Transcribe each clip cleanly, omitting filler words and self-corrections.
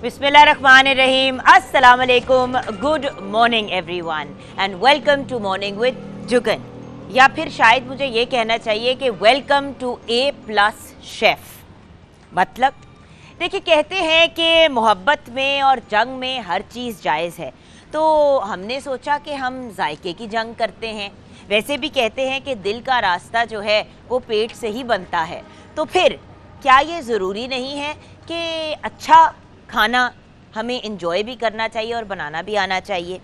बिस्मिल्लाहिर्रहमानिर्रहीम, अस्सलाम वालेकुम, good morning everyone and welcome to morning with Jugan, या फिर शायद मुझे ये कहना चाहिए कि वेलकम टू A+ शेफ। मतलब देखिए, कहते हैं कि मोहब्बत में और जंग में हर चीज़ जायज़ है, तो हमने सोचा कि हम जायके की जंग करते हैं। वैसे भी कहते हैं कि दिल का रास्ता जो है वो पेट से ही बनता है, तो फिर क्या ये ज़रूरी नहीं है कि अच्छा खाना हमें इंजॉय भी करना चाहिए और बनाना भी आना चाहिए।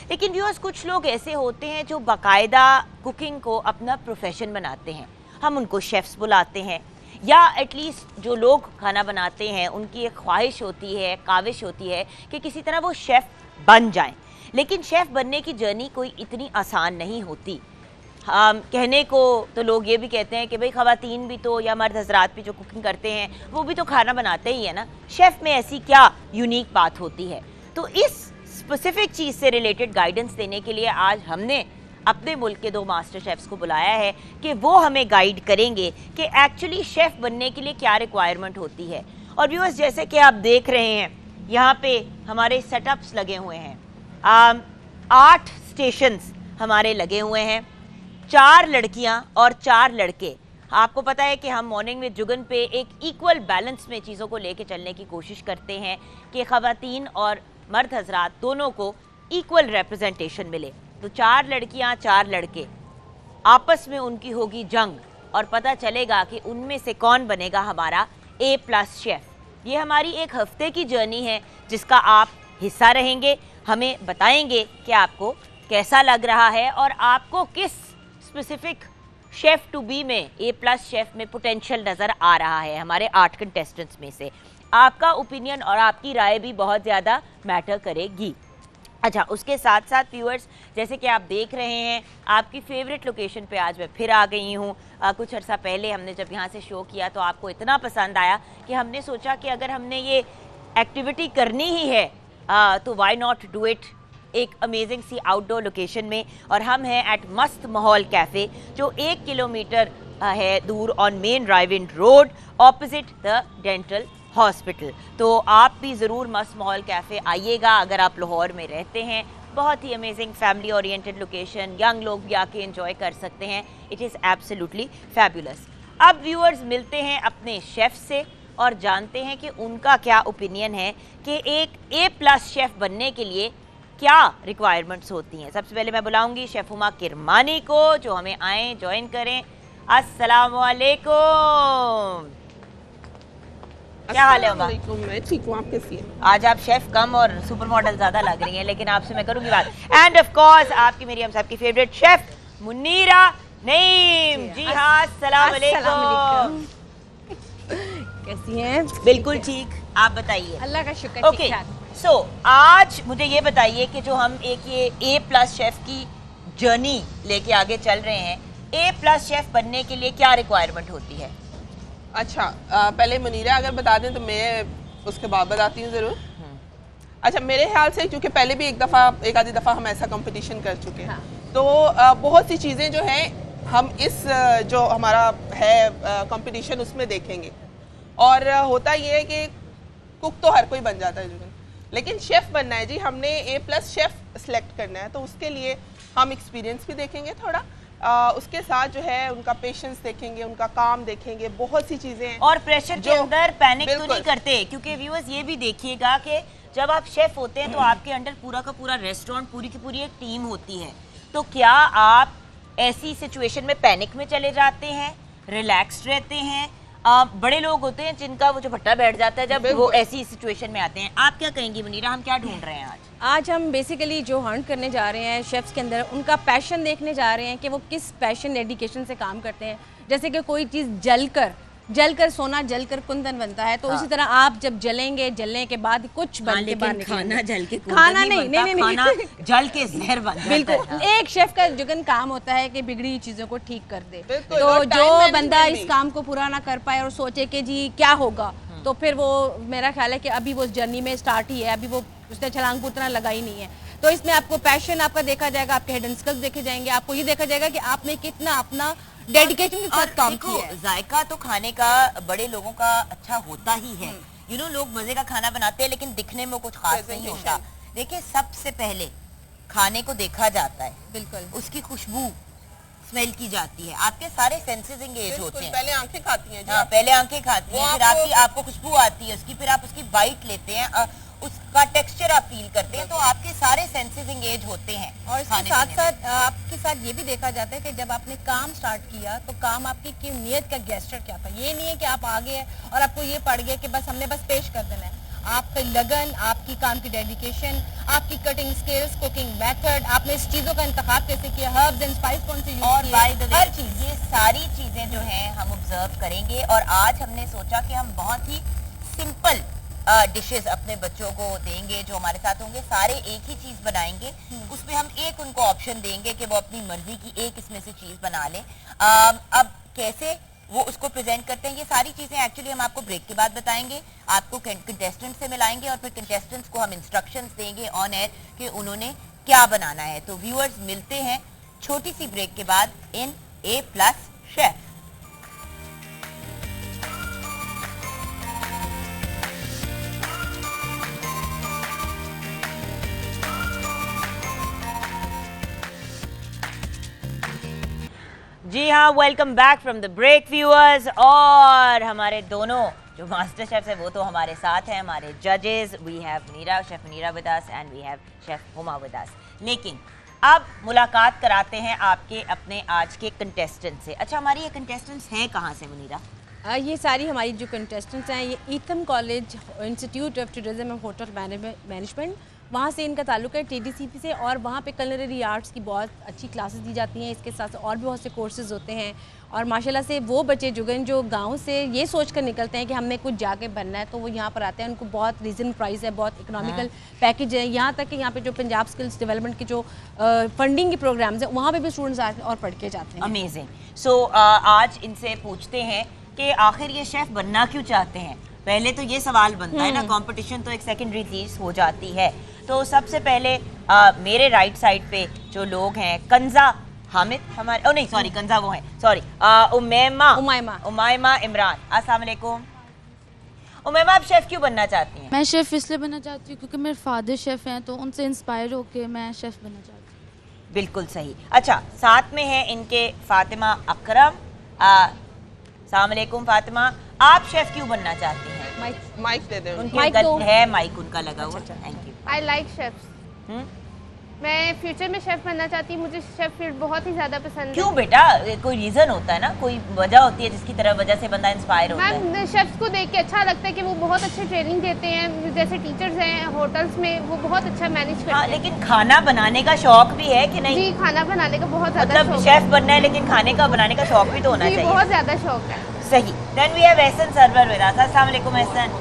लेकिन व्यूअर्स, कुछ लोग ऐसे होते हैं जो बाकायदा कुकिंग को अपना प्रोफेशन बनाते हैं। हम उनको शेफ़्स बुलाते हैं, या एटलीस्ट जो लोग खाना बनाते हैं उनकी एक ख्वाहिश होती है, काविश होती है कि किसी तरह वो शेफ़ बन जाएं। लेकिन शेफ़ बनने की जर्नी कोई इतनी आसान नहीं होती। कहने को तो लोग ये भी कहते हैं कि भाई ख़वातीन भी तो, या मर्द हजरात भी जो कुकिंग करते हैं वो भी तो खाना बनाते ही है ना, शेफ़ में ऐसी क्या यूनिक बात होती है। तो इस स्पेसिफिक चीज़ से रिलेटेड गाइडेंस देने के लिए आज हमने अपने मुल्क के 2 मास्टर शेफ़्स को बुलाया है कि वो हमें गाइड करेंगे कि एक्चुअली शेफ़ बनने के लिए क्या रिक्वायरमेंट होती है। और व्यूअर्स, जैसे कि आप देख रहे हैं यहाँ पे हमारे सेटअप्स लगे हुए हैं, 8 स्टेशंस हमारे लगे हुए हैं, 4 लड़कियां और 4 लड़के। आपको पता है कि हम मॉर्निंग विद जुगन पे एक इक्वल बैलेंस में चीज़ों को लेके चलने की कोशिश करते हैं कि ख़वातीन और मर्द हजरात दोनों को इक्वल रिप्रेजेंटेशन मिले। तो 4 लड़कियां 4 लड़के, आपस में उनकी होगी जंग और पता चलेगा कि उनमें से कौन बनेगा हमारा A+ शेफ़। ये हमारी एक हफ्ते की जर्नी है जिसका आप हिस्सा रहेंगे। हमें बताएंगे कि आपको कैसा लग रहा है और आपको किस स्पेसिफिक शेफ़ टू बी में A+ शेफ़ में पोटेंशियल नज़र आ रहा है। हमारे 8 कंटेस्टेंट्स में से आपका ओपिनियन और आपकी राय भी बहुत ज़्यादा मैटर करेगी। अच्छा, उसके साथ साथ व्यूअर्स, जैसे कि आप देख रहे हैं, आपकी फेवरेट लोकेशन पे आज मैं फिर आ गई हूँ। कुछ अर्सा पहले हमने जब यहाँ से शो किया तो आपको इतना पसंद आया कि हमने सोचा कि अगर हमने ये एक्टिविटी करनी ही है तो वाई नॉट डू इट एक अमेजिंग सी आउटडोर लोकेशन में। और हम हैं एट मस्त माहौल कैफ़े, जो 1 किलोमीटर है दूर on main drive in road opposite the dental hospital. तो आप भी ज़रूर मस्त माहौल कैफ़े आइएगा अगर आप लाहौर में रहते हैं। बहुत ही amazing family oriented location, young लोग भी आके एंजॉय कर सकते हैं। It is absolutely fabulous. अब व्यूअर्स, मिलते हैं अपने शेफ़ से और जानते हैं कि उनका क्या ओपिनियन है कि एक A+ शेफ़ बनने के लिए क्या रिक्वायरमेंट्स होती हैं। सबसे पहले मैं बुलाऊंगी शेफ़ हुमा किरमानी को, जो हमें आए ज्वाइन करें। अस्सलाम वालेकुम, क्या हाल है हुमा? मैं ठीक हूँ, आप कैसी हैं? आज आप शेफ़ कम और सुपर मॉडल ज़्यादा लग रही हैं, लेकिन आपसे मैं करूंगी बात। एंड ऑफ कोर्स आपकी, मेरी, हम सबकी फेवरेट शेफ़ मुनीरा नईम। जी हाँ, अस्सलाम वालेकुम, कैसी हैं? बिल्कुल ठीक, आप बताइए। अल्लाह का शुक्र, ओके, सो आज मुझे ये बताइए कि जो हम एक ये A+ शेफ़ की जर्नी लेके आगे चल रहे हैं, A+ शेफ़ बनने के लिए क्या रिक्वायरमेंट होती है? अच्छा, पहले मुनीरा अगर बता दें तो मैं उसके बाद बताती हूँ ज़रूर। अच्छा, मेरे ख्याल से क्योंकि पहले भी एक आधी दफ़ा हम ऐसा कंपटीशन कर चुके हैं, तो बहुत सी चीज़ें जो हैं हम इस जो हमारा है कंपटीशन उसमें देखेंगे। और होता ये है कि कुक तो हर कोई बन जाता है, लेकिन शेफ़ बनना है जी, हमने A+ शेफ़ सेलेक्ट करना है, तो उसके लिए हम एक्सपीरियंस भी देखेंगे थोड़ा, उसके साथ जो है उनका पेशेंस देखेंगे, उनका काम देखेंगे, बहुत सी चीज़ें हैं। और प्रेशर के अंदर पैनिक तो नहीं करते, क्योंकि व्यूअर्स ये भी देखिएगा कि जब आप शेफ़ होते हैं तो आपके अंडर पूरा का पूरा रेस्टोरेंट, पूरी की पूरी एक टीम होती है। तो क्या आप ऐसी सिचुएशन में पैनिक में चले जाते हैं, रिलैक्स्ड रहते हैं? बड़े लोग होते हैं जिनका वो जो भट्टा बैठ जाता है जब वो ऐसी सिचुएशन में आते हैं। आप क्या कहेंगी मुनीरा, हम क्या ढूंढ रहे हैं आज? आज हम बेसिकली जो हंट करने जा रहे हैं शेफ्स के अंदर, उनका पैशन देखने जा रहे हैं कि वो किस पैशन डेडिकेशन से काम करते हैं। जैसे कि कोई चीज़ जलकर सोना जलकर कुंदन बनता है, तो उसी तरह आप जब जलेंगे, जलने के बाद कुछ बन के बाहर निकलेंगे। खाना जल के खाना नहीं, खाना जल के जहर बन जाता है। बिल्कुल, एक शेफ का जुगन काम होता है कि बिगड़ी चीजों को ठीक कर दे। तो जो बंदा इस काम को पूरा ना कर पाए और सोचे कि जी क्या होगा, तो फिर वो, मेरा ख्याल है कि अभी वो जर्नी में स्टार्ट ही है, अभी वो उसने छलांग उतना लगा ही नहीं है। तो इसमें आपको पैशन आपका देखा जाएगा, आपके हिडन स्किल्स देखे जाएंगे, आपको ये देखा जाएगा कि आपने कितना अपना डेडिकेशन के साथ काम किया है। जायका तो खाने का बड़े लोगों का अच्छा होता ही है, यू नो लोग मजे का खाना बनाते हैं लेकिन दिखने में कुछ खास नहीं होता। देखिए सबसे पहले खाने को देखा जाता है, बिल्कुल, उसकी खुशबू स्मेल की जाती है, आपके सारे सेंसेस एंगेज होते हैं। पहले आंखें खाती हैं। हाँ, पहले आंखें खाती हैं, फिर आपको खुशबू आती है उसकी, फिर आप उसकी बाइट लेते हैं, उसका टेक्सचर आप फील करते हैं, तो आपके सारे सेंसेस एंगेज होते हैं। और इसके साथ साथ आपके साथ ये भी देखा जाता है कि जब आपने काम स्टार्ट किया तो काम आपकी नीयत का गेस्चर क्या था। ये नहीं है कि आप आ गए और आपको ये पड़ गया कि बस हमने बस पेश कर देना है। आपकी लगन, आपकी काम की डेडिकेशन, आपकी कटिंग स्किल्स, कुकिंग मेथड, आपने इस चीजों का इंतखाब कैसे किया, हर्ब्स एंड स्पाइस कौन से यूज और किए, बाय द वे हर चीज। ये सारी चीजें जो हैं हम ऑब्जर्व करेंगे, और आज हमने सोचा कि हम बहुत ही सिंपल डिशेस अपने बच्चों को देंगे जो हमारे साथ होंगे। सारे एक ही चीज बनाएंगे, उसमें हम एक उनको ऑप्शन देंगे कि वो अपनी मर्जी की एक इसमें से चीज बना लें। अब कैसे वो उसको प्रेजेंट करते हैं, ये सारी चीजें एक्चुअली हम आपको ब्रेक के बाद बताएंगे। आपको कंटेस्टेंट से मिलाएंगे और फिर कंटेस्टेंट्स को हम इंस्ट्रक्शंस देंगे ऑन एयर कि उन्होंने क्या बनाना है। तो व्यूअर्स मिलते हैं छोटी सी ब्रेक के बाद इन A+ शेफ। जी हाँ, welcome back from the break viewers. और हमारे दोनों जो मास्टर शेफ्स हैं वो तो हमारे साथ हैं, हमारे जजेस। We have Munira, chef Munira with us, and we have chef Huma with us. लेकिन अब मुलाकात कराते हैं आपके अपने आज के कंटेस्टेंट से। अच्छा, हमारी ये कंटेस्टेंट्स हैं कहाँ से मुनीरा? ये सारी हमारी जो कंटेस्टेंट्स हैं ये ईथम college institute of tourism and hotel management, वहाँ से इनका ताल्लुक है TDCP से, और वहाँ पे कलनरी आर्ट्स की बहुत अच्छी क्लासेस दी जाती हैं। इसके साथ और भी बहुत से कोर्सेज होते हैं, और माशाल्लाह से वो बच्चे जुगन जो गांव से ये सोच कर निकलते हैं कि हमने कुछ जाके बनना है, तो वो यहाँ पर आते हैं। उनको बहुत रीजन प्राइस है, बहुत इकोनॉमिकल पैकेज है, यहाँ तक कि यहाँ पे जो पंजाब स्किल्स डेवलपमेंट की जो फंडिंग के प्रोग्राम्स हैं वहाँ पे भी स्टूडेंट्स आते हैं और पढ़ के जाते हैं। अमेजिंग। सो आज इनसे पूछते हैं कि आखिर ये शेफ बनना क्यों चाहते हैं। पहले तो ये सवाल बनता है ना, कंपटीशन तो एक सेकेंडरी चीज हो जाती है। तो सबसे पहले मेरे राइट साइड पे जो लोग हैं, कंजा हामिद हमारे, ओ नहीं सॉरी, कंजा वो हैं, सॉरी, उमायमा इमरान। अस्सलाम वालेकुम। उमैमा, आप शेफ क्यों बनना चाहती हैं? मैं शेफ़ इसलिए बनना चाहती हूँ क्योंकि मेरे फादर शेफ़ हैं, तो उनसे इंस्पायर होकर मैं शेफ़ बनना चाहती हूँ। बिल्कुल सही। अच्छा, साथ में है इनके फातिमा अकरम। अस्सलाम वालेकुम फातिमा, आप शेफ क्यों बनना चाहती हैं? माइक दे दें। उनके गल है माइक उनका लगा हुआ। Thank you. I like chefs. मैं फ्यूचर में शेफ बनना चाहती हूँ, मुझे शेफ फील्ड बहुत ही ज्यादा पसंद है। क्यों बेटा? कोई रीजन होता है ना, कोई वजह होती है जिसकी तरह वजह से बंदा इंस्पायर होता है। मैम, शेफ्स को देख के अच्छा लगता है कि वो बहुत अच्छे ट्रेनिंग देते हैं, जैसे टीचर्स हैं होटल्स में, वो बहुत अच्छा मैनेज करते हैं। लेकिन खाना बनाने का शौक भी है कि नहीं? जी, खाना बनाने का बहुत ज्यादा मतलब शौक शेफ बनना है लेकिन खाने का बनाने का शौक भी तो होना जी, चाहिए। बहुत ज्यादा शौक है। सही। Then we have Ehsan Sarwar with us. अस्सलाम वालेकुम एहसन।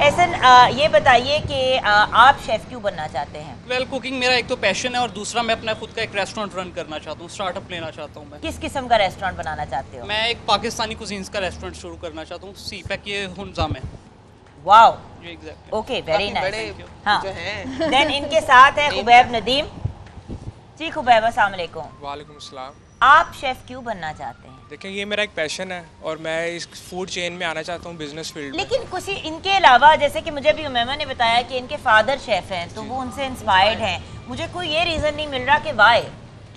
एहसन, ये बताइए कि आप शेफ क्यों बनना चाहते हैं? वेल, कुकिंग मेरा एक तो पैशन है और दूसरा मैं अपना खुद का एक रेस्टोरेंट रन करना चाहता हूँ, स्टार्टअप लेना चाहता हूँ। मैं किस किस्म का रेस्टोरेंट बनाना चाहते हो? मैं एक पाकिस्तानी कुजीन्स का रेस्टोरेंट शुरू करना चाहता हूँ, सीपैक ये हुंजा में। वाओ, जी एग्जैक्टली। Okay, very nice. बड़े हाँ, जो हैं। देन इनके साथ है खुबैब नदीम। जी खुबैब, अस्सलाम वालेकुम। वालेकुम अस्सलाम। आप शेफ क्यों बनना चाहते हैं? देखिए, ये मेरा एक पैशन है और मैं इस फूड चेन में आना चाहता हूँ, बिजनेस फील्ड में। लेकिन कुछ इनके अलावा, जैसे कि मुझे अभी उमैमा ने बताया कि इनके फादर शेफ हैं, तो वो उनसे इंस्पायर्ड हैं। मुझे कोई ये रीजन नहीं मिल रहा कि वाई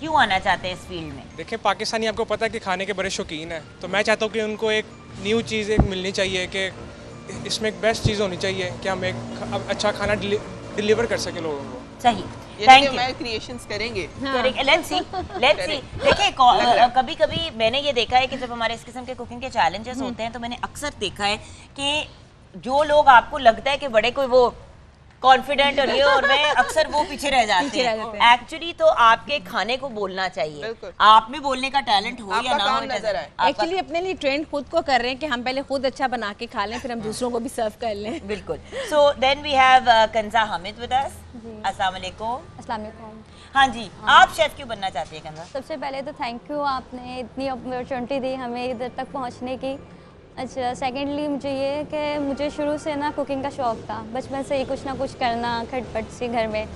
क्यों आना चाहते हैं इस फील्ड में। देखिए, पाकिस्तानी आपको पता है कि खाने के बड़े शौकीन हैं, तो मैं चाहता हूँ कि उनको एक न्यू चीज़ एक मिलनी चाहिए, कि इसमें एक बेस्ट चीज़ होनी चाहिए कि हम एक अच्छा खाना डिलीवर कर सकें लोगों को। सही, थैंक यू। क्रिएशंस करेंगे। Let's see. देखिए, कभी कभी मैंने ये देखा है कि जब हमारे इस किस्म के कुकिंग के चैलेंजेस होते हैं, तो मैंने अक्सर देखा है कि जो लोग आपको लगता है कि बड़े कोई वो कॉन्फिडेंट और ये और मैं, अक्सर वो पीछे रह जाते हैं। एक्चुअली तो आपके खाने को बोलना चाहिए, बिल्कुल। आप में बोलने का टैलेंट हो या आपका ना काम हो, नजर आए। एक्चुअली अपने लिए ट्रेंड खुद को कर रहे हैं कि हम पहले खुद अच्छा बना के खा लें, फिर हम दूसरों को भी सर्व कर लें। बिल्कुल। So then we have Kanza Hamid with us. अस्सलाम वालेकुम। अस्सलाम वालेकुम। हाँ जी, आप शेफ क्यों बनना चाहती है कंजा? सबसे पहले तो थैंक यू, आपने इतनी अपॉर्चुनिटी दी हमें इधर तक पहुंचने की। अच्छा, सेकेंडली मुझे ये है कि मुझे शुरू से ना कुकिंग का शौक़ था, बचपन से ही कुछ ना कुछ करना खटपट सी घर में,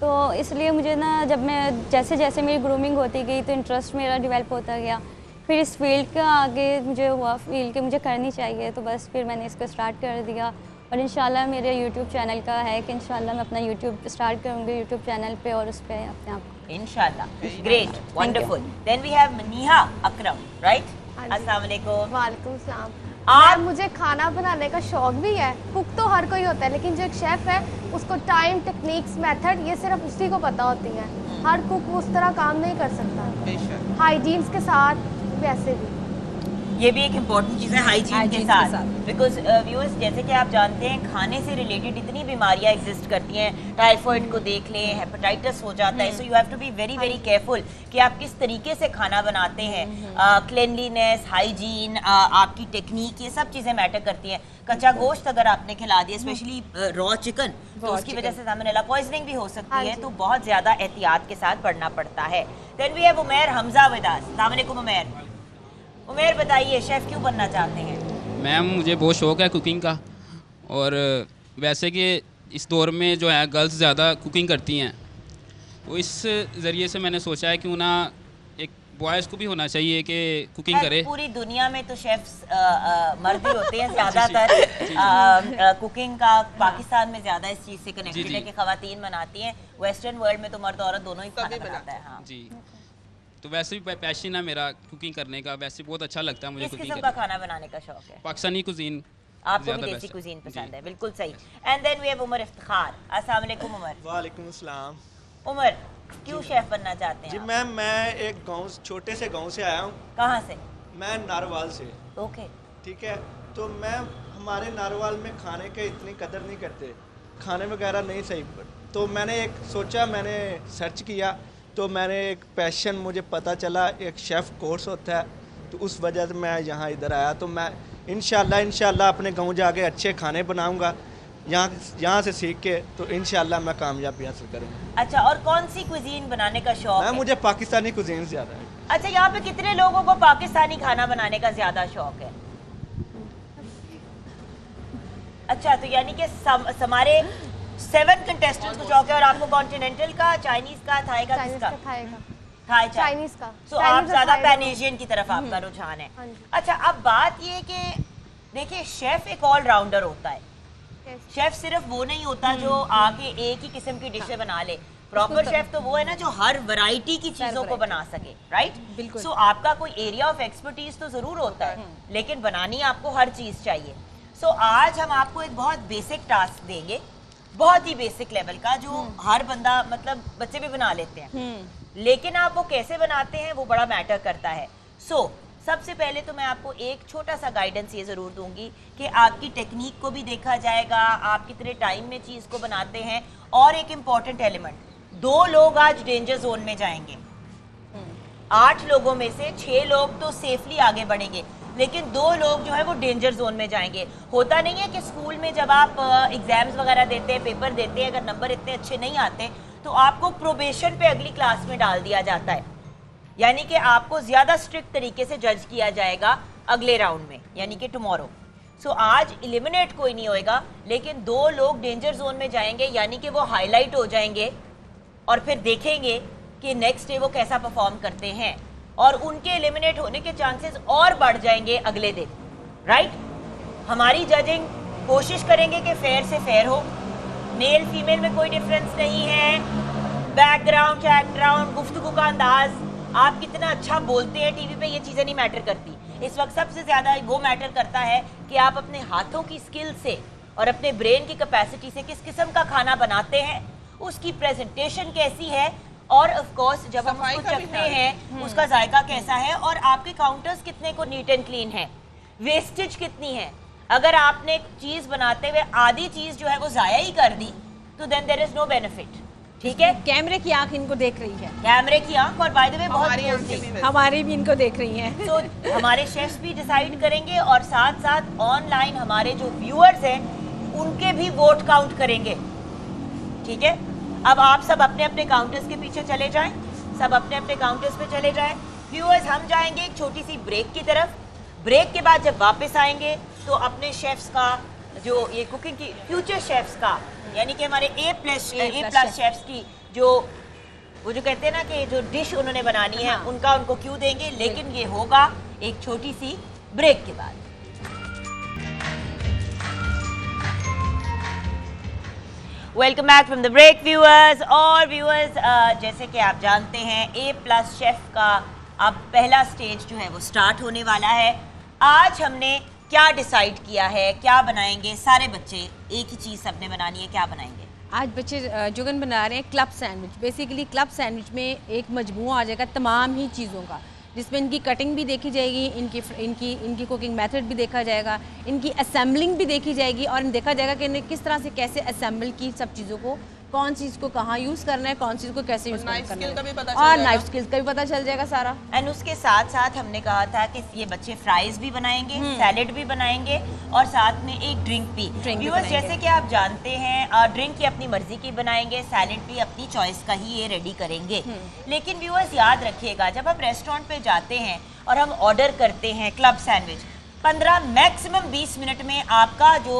तो इसलिए मुझे ना जब मैं जैसे जैसे मेरी ग्रूमिंग होती गई तो इंटरेस्ट मेरा डेवलप होता गया फिर इस फील्ड का आगे मुझे हुआ फील्ड के मुझे करनी चाहिए, तो बस फिर मैंने इसको स्टार्ट कर दिया। और इंशाल्लाह मेरे यूट्यूब चैनल का है कि इंशाल्लाह मैं अपना यूट्यूब स्टार्ट करूँगी यूट्यूब चैनल पे और उस पर अपने आप को। इंशाल्लाह। Great, wonderful. Then we have Maniha Akram, right? अस्सलाम वालेकुम। वालेकुम सलाम। आप मुझे खाना बनाने का शौक भी है। कुक तो हर कोई होता है, लेकिन जो एक शेफ है उसको टाइम, टेक्निक्स, मेथड ये सिर्फ उसी को पता होती है। हर कुक उस तरह काम नहीं कर सकता, हाइजीन्स के साथ वैसे भी। ये भी एक इम्पॉर्टेंट चीज़ है हाइजीन के साथ, बिकॉज व्यूअर्स जैसे कि आप जानते हैं खाने से रिलेटेड इतनी बीमारियां एग्जिस्ट करती हैं। टाइफाइड को देख लें, हेपेटाइटिस हो जाता है। So you have to be very very careful कि आप किस तरीके से खाना बनाते हैं। क्लिनलीनेस, हाइजीन, आपकी टेक्निक, ये सब चीज़ें मैटर करती हैं। कच्चा गोश्त अगर आपने खिला दिया, स्पेशली रॉ चिकन, तो उसकी वजह से सामने पॉइजनिंग भी हो सकती है, तो बहुत ज़्यादा एहतियात के साथ बढ़ना पड़ता है। Then we have Umair Hamza with us. अस्सलाम वालेकुम उमैर। उमैर बताइए, शेफ़ क्यों बनना चाहते हैं? मैम मुझे बहुत शौक़ है कुकिंग का, और वैसे कि इस दौर में जो है गर्ल्स ज़्यादा कुकिंग करती हैं, तो इस ज़रिए से मैंने सोचा है क्यों ना एक बॉयज़ को भी होना चाहिए कि कुकिंग करे। पूरी दुनिया में तो शेफ्स मर्द ही होते हैं ज़्यादातर। कुकिंग का पाकिस्तान में ज़्यादा इस चीज़ से कनेक्टेड है कि ख़वातीन बनाती हैं। वेस्टर्न वर्ल्ड में तो मर्द औरत दोनों ही खाना बनाता है। हाँ जी, तो वैसे भी पैशन है मेरा कुकिंग करने का, वैसे बहुत अच्छा लगता है मुझे किस कुकिंग किस्म करना। का खाना बनाने का शौक है? पाकिस्तानी कुजीन। आपको भी देसी कुजीन पसंद है, बिल्कुल सही। And then we have Umar Iftikhar. अस्सलाम वालेकुम उमर। वालेकुम अस्सलाम। उमर, क्यों शेफ बनना चाहते हैं? जी मैम, मैं एक गांव, छोटे से गांव से आया हूँ। कहाँ से? मैं नारवाल से। ओके, ठीक है, तो मैं हमारे नारवाल में खाने के इतनी कदर नहीं करते, खाने वगैरह नहीं सही। तो मैंने एक सोचा, मैंने सर्च किया, तो मैंने एक पैशन मुझे पता चला, एक शेफ़ कोर्स होता है, तो उस वजह से मैं यहाँ इधर आया। तो मैं इंशाल्लाह अपने गांव जाके अच्छे खाने बनाऊँगा, यहाँ से सीख के, तो इंशाल्लाह मैं कामयाबी हासिल करूँगा। अच्छा, और कौन सी कुजीन बनाने का शौक है? मुझे पाकिस्तानी कुजीन ज़्यादा है। अच्छा, यहाँ पे कितने लोगों को पाकिस्तानी खाना बनाने का ज़्यादा शौक है? अच्छा, तो यानी कि हमारे 7 कंटेस्टेंट्स को शौक है, और आपको कॉन्टिनेंटल का, चाइनीज का, थाई का, किसका? थाई चाइनीज का। सो आप ज़्यादा पैन एशियन की तरफ आपका रुझान है। अच्छा, अब बात ये कि देखिए शेफ एक ऑलराउंडर होता है। शेफ सिर्फ वो नहीं होता जो आके एक ही किस्म की डिशें बना ले। प्रॉपर शेफ तो वो है ना जो हर वैरायटी की चीजों को बना सके, राइट? सो आपका कोई एरिया ऑफ एक्सपर्टीज तो जरूर होता है, लेकिन बनानी आपको हर चीज चाहिए। सो आज हम आपको एक बहुत बेसिक टास्क देंगे, बहुत ही बेसिक लेवल का, जो हर बंदा, मतलब बच्चे भी बना लेते हैं, लेकिन आप वो कैसे बनाते हैं वो बड़ा मैटर करता है। सो सबसे पहले तो मैं आपको एक छोटा सा गाइडेंस ये ज़रूर दूंगी कि आपकी टेक्निक को भी देखा जाएगा, आप कितने टाइम में चीज़ को बनाते हैं, और एक इम्पॉर्टेंट एलिमेंट, 2 लोग आज डेंजर जोन में जाएंगे। 8 लोगों में से 6 लोग तो सेफली आगे बढ़ेंगे, लेकिन 2 लोग जो है वो डेंजर जोन में जाएंगे। होता नहीं है कि स्कूल में जब आप एग्जाम्स वगैरह देते हैं, पेपर देते हैं, अगर नंबर इतने अच्छे नहीं आते तो आपको प्रोबेशन पे अगली क्लास में डाल दिया जाता है, यानी कि आपको ज़्यादा स्ट्रिक्ट तरीके से जज किया जाएगा अगले राउंड में, यानी कि टुमारो। सो आज एलिमिनेट कोई नहीं होएगा, लेकिन 2 लोग डेंजर जोन में जाएंगे, यानी कि वो हाईलाइट हो जाएंगे, और फिर देखेंगे कि नेक्स्ट डे वो कैसा परफॉर्म करते हैं, और उनके एलिमिनेट होने के चांसेस और बढ़ जाएंगे अगले दिन, राइट? हमारी जजिंग कोशिश करेंगे कि फेयर से फेयर हो, मेल फीमेल में कोई डिफरेंस नहीं है, बैकग्राउंड, बैकग्राउंड, गुफ्तगू का अंदाज, आप कितना अच्छा बोलते हैं टीवी पे, ये चीज़ें नहीं मैटर करती। इस वक्त सबसे ज़्यादा वो मैटर करता है कि आप अपने हाथों की स्किल से और अपने ब्रेन की कैपेसिटी से किस किस्म का खाना बनाते हैं, उसकी प्रेजेंटेशन कैसी है, और ऑफ कोर्स जब हम उसको चखते हैं उसका जायका कैसा है, और आपके काउंटर्स कितने को नीट एंड क्लीन है, वेस्टेज कितनी है। अगर आपने एक चीज़ बनाते हुए आधी चीज़ जो है वो ज़ाया ही कर दी, तो then there is no benefit, ठीक है? कैमरे की आंख इनको देख रही है, कैमरे की आंख, और बाय द वे बहुत हमारी भी इनको देख रही हैं। तो हमारे शेफ्स भी डिसाइड करेंगे, और साथ साथ ऑनलाइन हमारे जो व्यूअर्स हैं उनके भी वोट काउंट करेंगे, ठीक है? अब आप सब अपने अपने काउंटर्स के पीछे चले जाएं, सब अपने अपने काउंटर्स पे चले जाएं। व्यूअर्स, हम जाएंगे एक छोटी सी ब्रेक की तरफ। ब्रेक के बाद जब वापस आएंगे तो अपने शेफ्स का, जो ये कुकिंग की फ्यूचर शेफ्स का, यानी कि हमारे A+ शेफ्स की जो वो जो कहते हैं ना कि जो डिश उन्होंने बनानी है उनका उनको क्यों देंगे, लेकिन ये होगा एक छोटी सी ब्रेक के बाद। Welcome back from the break viewers. और व्यूअर्स, जैसे कि आप जानते हैं A+ शेफ का अब पहला स्टेज जो है वो स्टार्ट होने वाला है। आज हमने क्या डिसाइड किया है, क्या बनाएंगे? सारे बच्चे एक ही चीज़ सबने बनानी है, क्या बनाएंगे? आज बच्चे जुगन बना रहे हैं club sandwich. Basically club sandwich में एक मजमूआ आ जाएगा तमाम ही चीज़ों का, जिसमें इनकी कटिंग भी देखी जाएगी, इनकी कुकिंग मेथड भी देखा जाएगा, इनकी असेंबलिंग भी देखी जाएगी और देखा जाएगा कि इन्हें किस तरह से कैसे असेंबल की सब चीज़ों को, कौन सी चीज़ को कहाँ यूज़ करना है, कौन सी चीज़ को कैसे यूज़ करना है, और नाइफ स्किल्स का भी पता चल जाएगा सारा। एंड उसके साथ साथ हमने कहा था कि ये बच्चे फ्राइज भी बनाएंगे, सैलेड भी बनाएंगे और साथ में एक ड्रिंक भी। व्यूअर्स, जैसे कि आप जानते हैं ड्रिंक ये अपनी मर्जी की बनाएंगे, सैलेड भी अपनी चॉइस का ही ये रेडी करेंगे। लेकिन व्यूअर्स याद रखिएगा, जब हम रेस्टोरेंट पे जाते हैं और हम ऑर्डर करते हैं क्लब सैंडविच, 15 मैक्सिमम 20 मिनट में आपका जो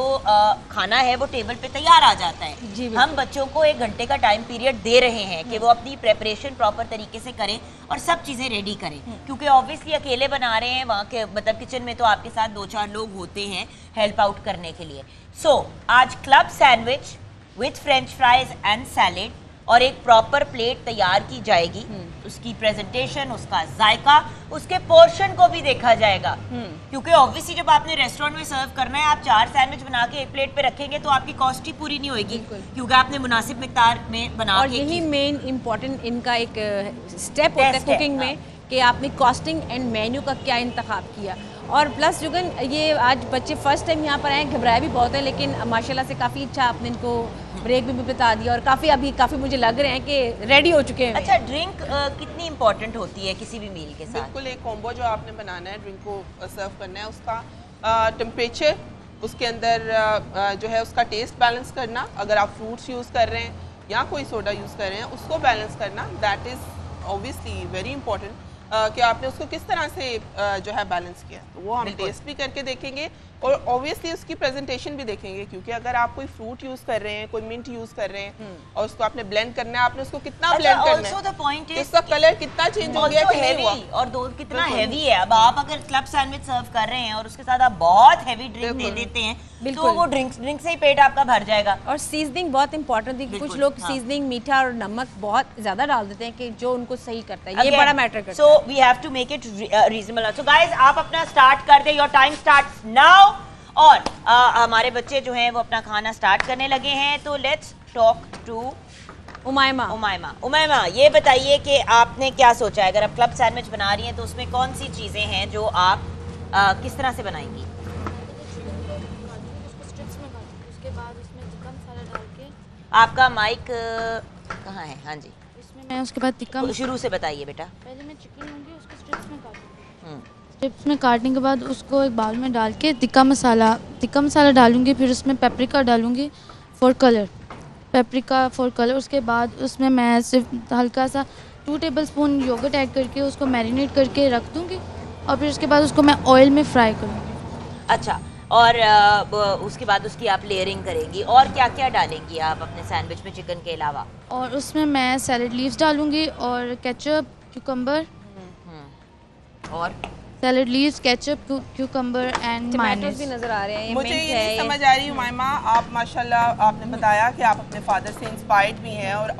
खाना है वो टेबल पे तैयार आ जाता है। हम बच्चों को 1 घंटे का टाइम पीरियड दे रहे हैं कि वो अपनी प्रेपरेशन प्रॉपर तरीके से करें और सब चीज़ें रेडी करें, क्योंकि ऑब्वियसली अकेले बना रहे हैं, वहाँ के मतलब किचन में तो आपके साथ 2-4 लोग होते हैं हेल्प आउट करने के लिए। सो आज club sandwich with French fries and salad और एक प्रॉपर प्लेट तैयार की जाएगी। उसकी प्रेजेंटेशन, उसका जायका, उसके पोर्शन को भी देखा जाएगा, क्योंकि ऑब्वियसली जब आपने रेस्टोरेंट में सर्व करना है, आप 4 सैंडविच बना के एक प्लेट पे रखेंगे तो आपकी कॉस्ट ही पूरी नहीं होगी, क्योंकि आपने मुनासिब मिकदार में बना और यही मेन इम्पोर्टेंट इनका एक स्टेप होता है कुकिंग में कि आपने कॉस्टिंग एंड मेन्यू का क्या इंतखाब किया। और प्लस जुगन, ये आज बच्चे फर्स्ट टाइम यहाँ पर आए, घबराए भी बहुत है, लेकिन माशाल्लाह से काफ़ी अच्छा आपने इनको ब्रेक भी बता दिया और काफ़ी मुझे लग रहे हैं कि रेडी हो चुके हैं। अच्छा, ड्रिंक कितनी इंपॉर्टेंट होती है किसी भी मील के साथ? बिल्कुल, एक कॉम्बो जो आपने बनाना है, ड्रिंक को सर्व करना है, उसका टेम्परेचर, उसके अंदर जो है उसका टेस्ट बैलेंस करना, अगर आप फ्रूट्स यूज़ कर रहे हैं या कोई सोडा यूज़ कर रहे हैं उसको बैलेंस करना, that is obviously very important कि आपने उसको किस तरह से जो है बैलेंस किया। तो वो हम टेस्ट भी करके देखेंगे और ऑब्वियसली उसकी प्रेजेंटेशन भी देखेंगे, क्योंकि अगर आप कोई फ्रूट यूज कर रहे हैं, कोई मिंट यूज कर रहे हैं और उसको आपने ब्लेंड करना है, आपने उसको कितना ब्लेंड करना है, उसका कलर कितना चेंज हो गया कि नहीं हुआ, और कितना हैवी है। अब आप अगर क्लब सैंडविच सर्व कर रहे हैं और उसके साथ आप बहुत हैवी ड्रिंक दे देते हैं तो वो ड्रिंक से ही पेट आपका भर जाएगा। और सीजनिंग बहुत इंपॉर्टेंट है, कुछ लोग सीजनिंग मीठा और नमक बहुत ज्यादा डाल देते हैं कि जो उनको सही करता है, ये बड़ा मैटर करता है। So we have to make it reasonable. So guys, आप अपना स्टार्ट कर दें, योर टाइम स्टार्ट्स नाउ। और हमारे बच्चे जो हैं वो अपना खाना स्टार्ट करने लगे हैं, तो लेट्स टॉक टू उमैमा, ये बताइए कि आपने क्या सोचा है? अगर आप क्लब सैंडविच बना रही हैं तो उसमें कौन सी चीज़ें हैं जो आप किस तरह से बनाएंगी? आपका माइक कहाँ है? हाँ जी, इसमें मैं उसके बाद टिक्का, शुरू से बताइए बेटा। पहले मैं चिकन लूँगी, उसको स्ट्रिप्स में काटूंगी, स्ट्रिप्स में काटने के बाद उसको एक बाउल में डाल के टिक्का मसाला डालूंगी, फिर उसमें पेपरिका डालूंगी फॉर कलर, उसके बाद उसमें मैं सिर्फ हल्का सा 2 टेबलस्पून योगर्ट ऐड करके उसको मैरिनेट करके रख दूँगी और फिर उसके बाद उसको मैं ऑयल में फ्राई करूँगी। अच्छा, और उसके बाद उसकी आप लेयरिंग करेंगी, और क्या क्या डालेंगी आप अपने सैंडविच में चिकन के अलावा? और उसमें मैं सैलेड लीव्स डालूंगी और केचप, क्यूकम्बर, और salad leaves, ketchup, cucumber and tomatoes भी नजर आ रहे हैं। मुझे ये नहीं समझ आ रही उमैमा, आप माशाल्लाह आपने बताया कि आप अपने फादर से इंस्पायर्ड भी हैं और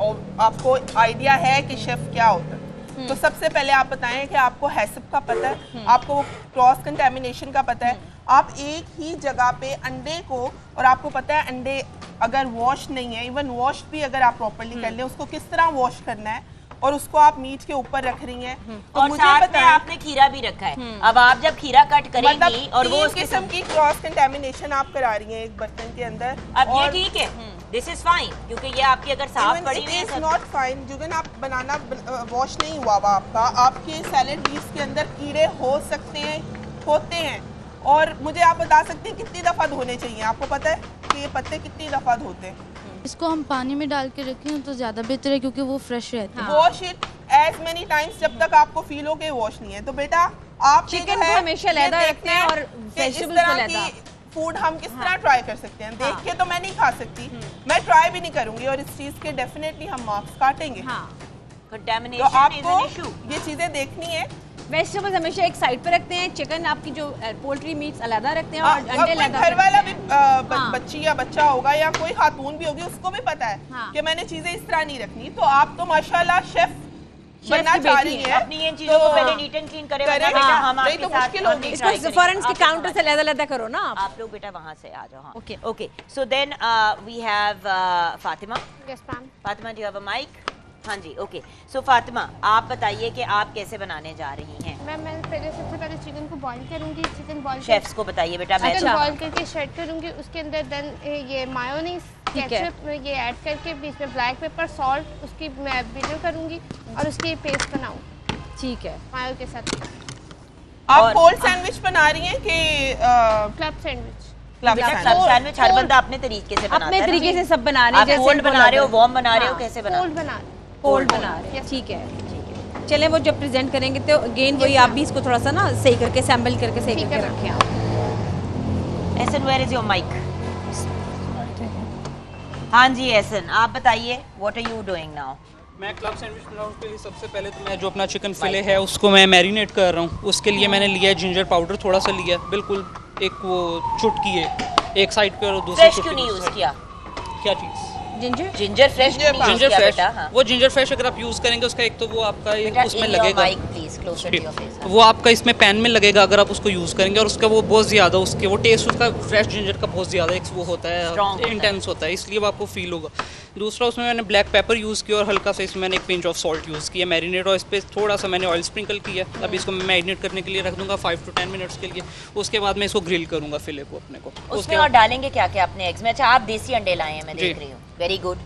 आपको आइडिया है कि शेफ क्या होता है, तो सबसे पहले आप बताएं कि आपको हैसब का पता है, आपको क्रॉस कंटेमिनेशन का पता है, आप एक ही जगह पे अंडे को, और आपको पता है अंडे अगर वॉश नहीं है, इवन वॉश भी अगर आप प्रॉपर्ली कर लें, उसको किस तरह वॉश करना है और उसको आप मीट के ऊपर रख रही हैं। तो और साथ में आपने खीरा भी रखा है। अब आप जब खीरा कट करेंगी मतलब और वो किस्म की क्रॉस कंटेमिनेशन आप करा रही हैं एक बर्तन के अंदर। अब ये ठीक है, दिस इज फाइन, क्योंकि ये आपकी अगर साफ पड़ी हुई है, it is not fine. Jugan, आप बनाना वॉश नहीं हुआ हुआ आपका, आपके सैलेड लीव्स के अंदर कीड़े हो सकते हैं, होते हैं, और मुझे आप बता सकते हैं कितनी दफ़ा धोने चाहिए? आपको पता है कि ये पत्ते कितनी दफ़ा धोते हैं? इसको हम पानी में डाल के रखें तो ज़्यादा बेहतर है, क्योंकि वो फ्रेश रहता है। Wash it as many times जब तक आपको फील हो कि वॉश नहीं है। तो बेटा, आप चिकन को हमेशा लहदा रखना है और वेजिटेबल्स को लहदा। फूड हम किस तरह ट्राई कर सकते हैं? देख के तो मैं नहीं खा सकती, मैं ट्राई भी नहीं करूंगी और इस चीज़ के डेफिनेटली हम मार्क्स काटेंगे। Contamination is an issue. ये चीजें देखनी है। वेजिटेबल्स हमेशा एक साइड पे रखते हैं, चिकन आपकी जो पोल्ट्री मीट्स अलग रखते हैं और अंडे अलग। घर वाला भी बच्ची या बच्चा होगा या कोई खातून भी होगी, उसको भी पता है कि मैंने चीजें इस तरह नहीं रखनी। तो आप तो माशाल्लाह शेफ बनना चाह रही हैं, अपनी इन चीजों को पहले नीट एंड क्लीन करें, वरना बेटा हम आपके साथ मुश्किल होगी। इसको फॉरेन के काउंटर से अलग-अलग करो ना आप लोग, बेटा वहां से आ जाओ। हाँ okay. So then we have Fatima. Yes ma'am. Fatima, do you have a mic? हाँ जी, ओके। सो फातिमा, आप बताइए कि आप कैसे बनाने जा रही हैं? मैम मैं पहले सबसे पहले चिकन को बॉईल करूंगी। चिकन बॉईल शेफ्स को बताइए बेटा। मैं चिकन बॉईल करके शेड करूंगी, उसके अंदर देन ये मायोनीज, केचप ये ऐड करके बीच में ब्लैक पेपर, सॉल्ट, उसकी मैं वीडियो करूंगी और उसकी पेस्ट बनाऊँ। ठीक है, मायो के साथ। आप कोल्ड सैंडविच बना रही हैं कि क्लब सैंडविच? क्लब सैंडविच हर बंदा अपने तरीके से बनाता है, अपने तरीके से सब बना रहे हैं। जैसे कोल्ड बना रहे हो, वार्म बना रहे हो, कैसे बना कोल्ड बना कोल्ड बना रहे हैं। ठीक है, चलें वो जब प्रेजेंट करेंगे तो अगेन वही आप भी इसको थोड़ा सा ना सही करके सैम्बल करके सही करके रखें आप। Ehsan, where is your mic? हाँ जी एहसन, आप बताइए what are you doing now? मैं क्लब सैंडविच बनाने के लिए सबसे पहले तो मैं जो अपना चिकन फिले है उसको मैं मैरिनेट कर रहा हूँ। उसके लिए मैंने लिया है जिंजर पाउडर, थोड़ा सा लिया है, बिल्कुल एक वो चुटकी है, एक साइड पे और दूसरी फ्रेश क्यों नहीं यूज किया? क्या चीज़? Ginger fresh. जिंजर फ्रेश, वो जिंजर फ्रेश अगर आप यूज़ करेंगे उसका एक तो वो आपका उसमें लगेगा, वो आपका इसमें पैन में लगेगा अगर आप उसको यूज़ करेंगे, और उसका वो बहुत ज़्यादा उसके वो टेस्ट उसका फ्रेश जिंजर का बहुत ज़्यादा एक वो होता है, इंटेंस होता है, इसलिए वो आपको फील होगा। दूसरा उसमें मैंने ब्लैक पेपर यूज़ किया और हल्का सा इसमें मैंने एक पिंच ऑफ सॉल्ट यूज़ किया मैरिनेट, और इस पर थोड़ा सा मैंने ऑयल स्प्रिंकल किया। अभी इसको मैं मैरिनेट करने के लिए रख दूँगा 5 to 10 मिनट्स के लिए। उसके बाद मैं इसको ग्रिल करूँगा फिले को अपने को। उसमें और डालेंगे क्या क्या अपने एग्स में? अच्छा, आप देसी अंडे लाए हैं, मैं देख रही हूँ, वेरी गुड,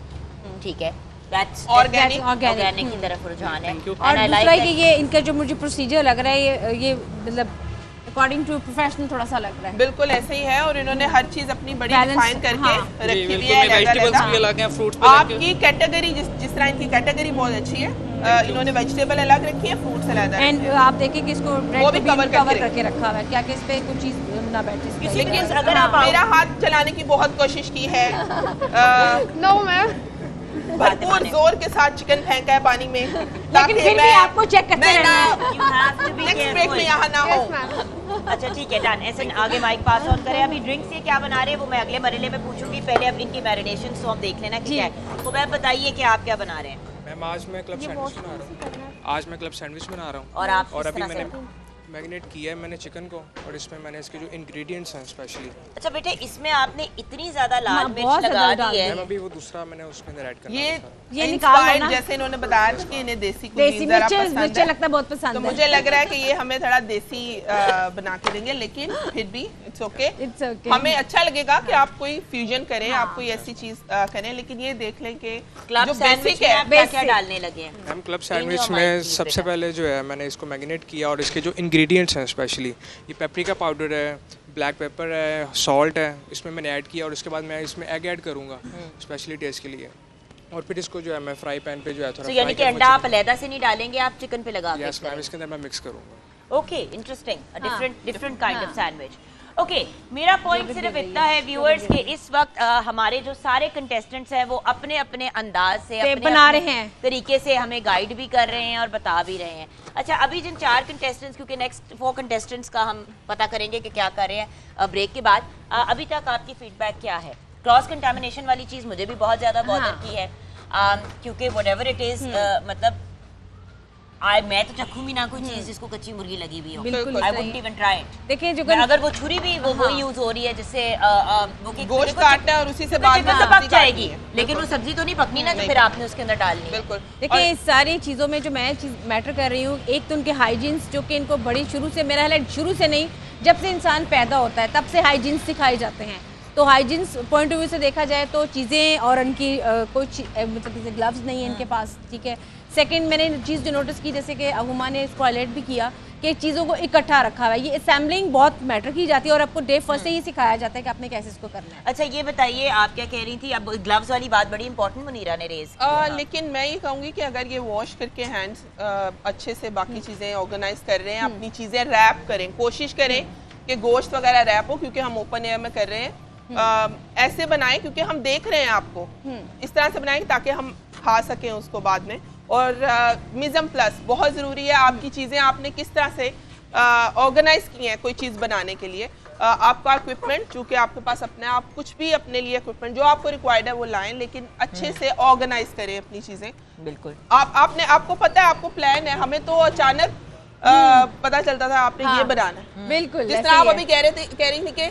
ठीक है। दैट्स ऑर्गेनिक की तरफ रुझान है। और दूसरा कि ये इनका जो मुझे प्रोसीजर लग रहा है ये मतलब अकॉर्डिंग टू प्रोफेशनल थोड़ा सा लग रहा है। बिल्कुल ऐसे ही है, और इन्होंने हर चीज अपनी बड़ी डिफाइन करके रखी हुई है। वेजिटेबल्स भी अलग हैं, फ्रूट्स भी आपकी कैटेगरी जिस तरह इनकी कैटेगरी बहुत अच्छी है, इन्होंने वेजिटेबल अलग रखी है, फ्रूट्स अलग। एंड आप देखिए कि इसको वो भी कवर करके रखा हुआ है, क्या कि इस पे कुछ चीज ना बैठे। लेकिन अगर आप मेरा हाथ चलाने की बहुत कोशिश की है, नो मैम, भरपूर जोर के साथ चिकन फेंका है पानी में, लेकिन फिर भी आपको चेक करते रहना है। नेक्स्ट ब्रेक में यहाँ ना हो। अच्छा ठीक है, डन। ऐसे आगे माइक पास ऑन करें। अभी ड्रिंक्स ये क्या बना रहे हैं वो मैं अगले मरहले में पूछूंगी, पहले अब इनकी मैरिनेशन तो हम देख लेना कि क्या है। तो मैं बताइए कि आप क्या बना रहे हैं? मैम आज मैं क्लब सैंडविच बना रहा हूँ। आज मैं क्लब सैंडविच बना रहा हूँ। और आप और अभी मैंने मैरिनेट किया है मैंने चिकन को, और इसमें मैंने इसके जो इंग्रेडिएंट्स हैं स्पेशली। अच्छा बेटे, इसमें आपने इतनी ज्यादा लाल मिर्च लगा दी है। मैम अभी वो दूसरा मैंने उसमें अंदर ऐड करना है। ये इंस्पायर्ड जैसे इन्होंने बताया कि इन्हें देसी कुजीन जरा पसंद है, लगता है बहुत पसंद है, तो मुझे लग रहा है कि ये हमें थोड़ा देसी बना के देंगे, लेकिन फिर भी इट्स ओके। हमें अच्छा लगेगा कि आप कोई फ्यूजन करें, आप कोई ऐसी चीज करें, लेकिन ये देख लें कि क्लब सैंडविच में आप क्या डालने लगे हैं? मैम क्लब सैंडविच में सबसे पहले जो है मैंने इसको मैरिनेट किया, और इसके जो इंग्रेडिएंट्स हैं स्पेशली ये पेपरिका पाउडर है, ब्लैक पेपर है, सॉल्ट है, इसमें मैंने ऐड किया, और उसके बाद मैं इसमें एग ऐड करूँगा स्पेशली टेस्ट के लिए, और फिर इसको जो है मैं फ्राई पैन पे जो है थोड़ा यानी कि अंडा आप अलग से नहीं डालेंगे, आप चिकन पे लगा के? यस मैम, इसके अंदर मैं मिक्स करूँगा। Okay, interesting, different kind of sandwich. Okay, मेरा पॉइंट सिर्फ इतना है व्यूअर्स के इस वक्त हमारे जो सारे कंटेस्टेंट्स हैं वो अपने अपने अंदाज से अपने बना रहे हैं, तरीके से हमें गाइड भी कर रहे हैं और बता भी रहे हैं। अच्छा, अभी जिन 4 कंटेस्टेंट्स, क्योंकि नेक्स्ट 4 कंटेस्टेंट्स का हम पता करेंगे कि क्या कर रहे हैं ब्रेक के बाद, अभी तक आपकी फीडबैक क्या है? क्रॉस कंटामिनेशन वाली चीज़ मुझे भी बहुत ज़्यादा बॉदर की है, क्योंकि व्हाटएवर इट इज़, मतलब मैं तो चखूंगी ना कोई चीज जिसको कच्ची मुर्गी लगी हुई हो। बिल्कुल, I wouldn't even try it। देखिए जो अगर वो छुरी भी वो यूज हो रही है जिससे गोश्त काटना है और उसी से बाद में पक जाएगी, लेकिन वो सब्जी तो नहीं पकनी ना जो फिर आपने उसके अंदर डालनी है। बिल्कुल। देखिए इस सारी चीज़ों में जो मैं चीज़ मैटर कर रही हूँ, एक तो उनके हाइजीन्स जो कि इनको बड़ी शुरू से, मेरा हाल शुरू से नहीं, जब से इंसान पैदा होता है तब से हाइजीन्स सिखाए जाते हैं। तो हाइजीन्स पॉइंट ऑफ व्यू से देखा जाए तो चीज़ें और उनकी कोई मतलब जैसे ग्लव्स नहीं है इनके पास, ठीक है। सेकंड मैंने चीज़ जो नोटिस की, जैसे कि अहुमा ने इसको हाईलाइट भी किया कि चीज़ों को इकट्ठा रखा हुआ है, ये असेंबलिंग बहुत मैटर की जाती है और आपको डे फर्स्ट से ही सिखाया जाता है कि आपने कैसे इसको करना है। अच्छा ये बताइए, आप क्या कह रही थी? अब ग्लव्स वाली बात बड़ी इंपॉर्टेंट मुनीरा ने रेज की। लेकिन मैं ये कहूँगी कि अगर ये वॉश करके हैंड्स अच्छे से बाकी चीज़ें ऑर्गेनाइज कर रहे हैं, अपनी चीज़ें रैप करें, कोशिश करें कि गोश्त वगैरह रैप हो, क्योंकि हम ओपन एयर में कर रहे हैं। ऐसे बनाएं क्योंकि हम देख रहे हैं आपको, इस तरह से बनाएं ताकि हम खा सकें उसको बाद में। और मिज़म प्लस बहुत ज़रूरी है। आपकी चीज़ें आपने किस तरह से ऑर्गेनाइज की हैं कोई चीज़ बनाने के लिए। आपका इक्विपमेंट चूँकि आपके पास अपने आप कुछ भी अपने लिए इक्विपमेंट जो आपको रिक्वायर्ड है वो लाएं, लेकिन अच्छे से ऑर्गेनाइज करें अपनी चीज़ें। बिल्कुल। आपको पता है, आपको प्लान है, हमें तो अचानक पता चलता था आपने ये बनाना है। बिल्कुल। जिस तरह आप अभी कह रही थी कि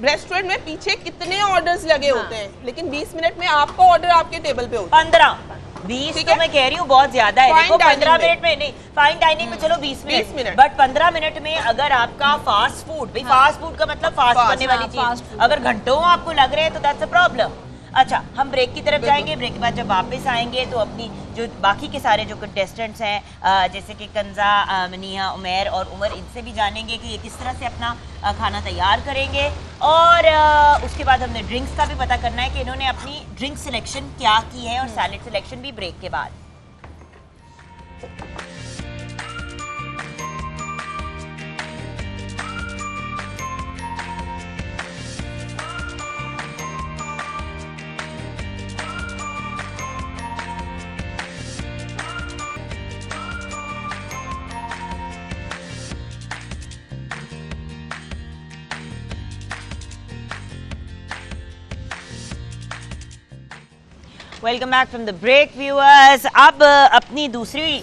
रेस्टोरेंट में पीछे कितने ऑर्डर्स लगे होते हैं, लेकिन 20 मिनट में आपका ऑर्डर आपके टेबल पे होता है। 15-20 तो मैं कह रही हूँ बहुत ज्यादा है। देखो 15 मिनट में नहीं, फाइन डाइनिंग में चलो 20 मिनट, बट 15 मिनट में अगर आपका फास्ट फूड, भाई फास्ट फूड का मतलब फास्ट बनने वाली चीज, अगर घंटों आपको लग रहे हैं तो दैट्स अ प्रॉब्लम। अच्छा, हम ब्रेक की तरफ जाएंगे। ब्रेक के बाद जब वापस आएंगे तो अपनी जो बाकी के सारे जो कंटेस्टेंट्स हैं जैसे कि कंजा, मनीहा, उमैर और उमर, इनसे भी जानेंगे कि ये किस तरह से अपना खाना तैयार करेंगे। और उसके बाद हमने ड्रिंक्स का भी पता करना है कि इन्होंने अपनी ड्रिंक सिलेक्शन क्या की है, और सैलेड सिलेक्शन भी ब्रेक के बाद। Welcome back from the break viewers. अब अपनी दूसरी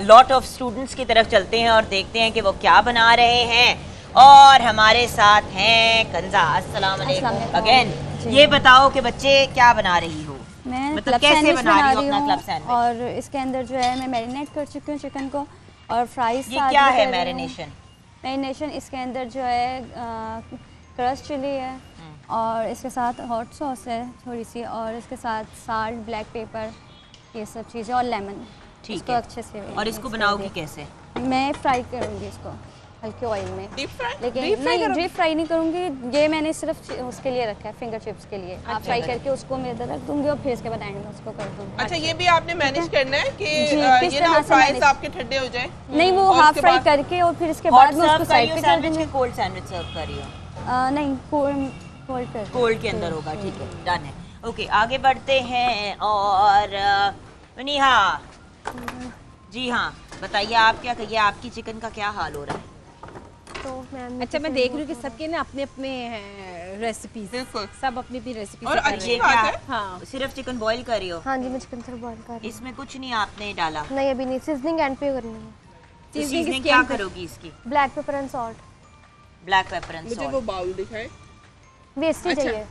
लॉट ऑफ स्टूडेंट्स की तरफ चलते हैं और देखते हैं कि वो क्या बना रहे हैं। और हमारे साथ हैं कंजा। अस्सलाम वालेकुम अगेन। ये बताओ कि बच्चे क्या बना रही हो? मैं मतलब कैसे बना रही हो अपना क्लब सैंडविच? और इसके अंदर जो है मैं मैरिनेट कर चुकी हूँ चिकन को, और फ्राइज। ये क्या है मैरिनेशन? मैरिनेशन इसके अंदर जो है क्रश चिली है, और इसके साथ हॉट सॉस है थोड़ी सी, और इसके साथ साल्ट, ब्लैक पेपर, ये सब चीज़ें, और लेमन। ठीक है। अच्छे से। और इसको बनाओगी कैसे? मैं फ्राई करूँगी इसको हल्के ऑयल में, लेकिन डीप नहीं डीप फ्राई नहीं करूँगी। ये मैंने सिर्फ उसके लिए रखा है, फिंगर चिप्स के लिए। आप फ्राई करके उसको मैं इधर रख दूँगी और फिर इसके बाद एंड में उसको कर दूँगी। अच्छा, ये भी आपने मैनेज करना है कि ये ना फ्राइज आपके ठंडे हो जाए? नहीं, वो हाफ फ्राई करके और फिर इसके बाद में उसको साइड पे कर दूँगी। कोल्ड सैंडविच सर्व कर रही हो? नहीं, कोल्ड के अंदर होगा। ठीक है, डन है। ओके, आगे बढ़ते हैं। और मनीहा जी हाँ, बताइए आप क्या कहिए, आपकी चिकन का क्या हाल हो रहा है? तो मैम अच्छा, मैं देख रही हूँ कि सबके ना अपने अपने रेसिपीज, सब अपनी अपनी रेसिपी। और अच्छी बात है। हाँ, सिर्फ चिकन बॉईल कर रही हो? हाँ जी, मैं चिकन सिर्फ बॉईल कर रही हूँ। इसमें कुछ नहीं आपने डाला? नहीं, अभी नहीं। सीजनिंग एंड पे करनी है। सीजनिंग क्या करोगी इसकी? Black pepper and salt. Black pepper and salt. मुझे वो बाउल दिखाए। वेस्टेज है ये।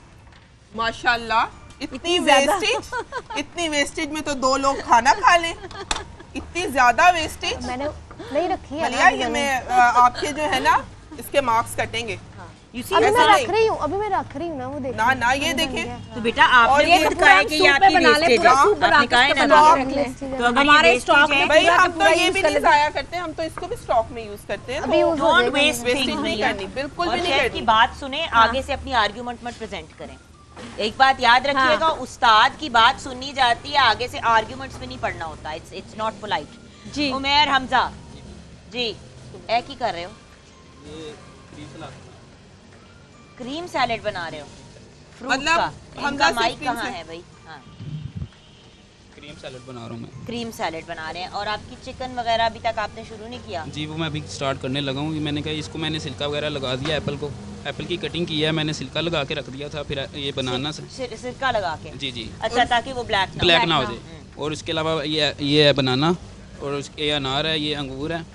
माशाल्लाह, इतनी वेस्टेज। इतनी वेस्टेज में तो 2 लोग खाना खा लें। इतनी ज्यादा वेस्टेज मैंने नहीं रखी है। मलिया, ये मैं आपके जो है ना इसके मार्क्स कटेंगे। अभी मैं रख रही हूँ ना, वो देखिए ना ये देखें। तो बेटा आपने खुद कहा है कि ये आपकी वेस्टेज है, आपने कहा है ना रख ले। तो अगर हमारे स्टॉक में भाई हम तो ये भी नहीं जाया करते, हम तो इसको भी स्टॉक में यूज करते हैं। डोंट वेस्ट थिंग्स नहीं करनी, बिल्कुल भी नहीं करनी। करनी। की बात सुने, आगे से अपनी आर्ग्यूमेंट मत प्रेजेंट करें। एक बात याद रखिएगा, उस्ताद की बात सुननी जाती है, आगे से आर्ग्यूमेंट्स में नहीं पढ़ना होता। इट्स नॉट पोलाइट जी। उमैर, हमजा जी, एक ही कर रहे हो? क्रीम सैलेड बना रहे हो? फ्रूट मतलब का? इनका माइक कहाँ है भाई? हाँ, क्रीम सैलेड बना रहा हूँ मैं। क्रीम सैलेड बना रहे हैं। और आपकी चिकन वगैरह अभी तक आपने शुरू नहीं किया? जी, वो मैं अभी स्टार्ट करने लगा हूँ। मैंने कहा इसको मैंने सिल्का वगैरह लगा दिया, एप्पल की कटिंग की है मैंने, सिल्का लगा के रख दिया था, फिर ये बनाना सिरका लगा के। जी। अच्छा, ताकि वो ब्लैक ना हो जाए। और उसके अलावा ये है बनाना, और ये अनार है, ये अंगूर है।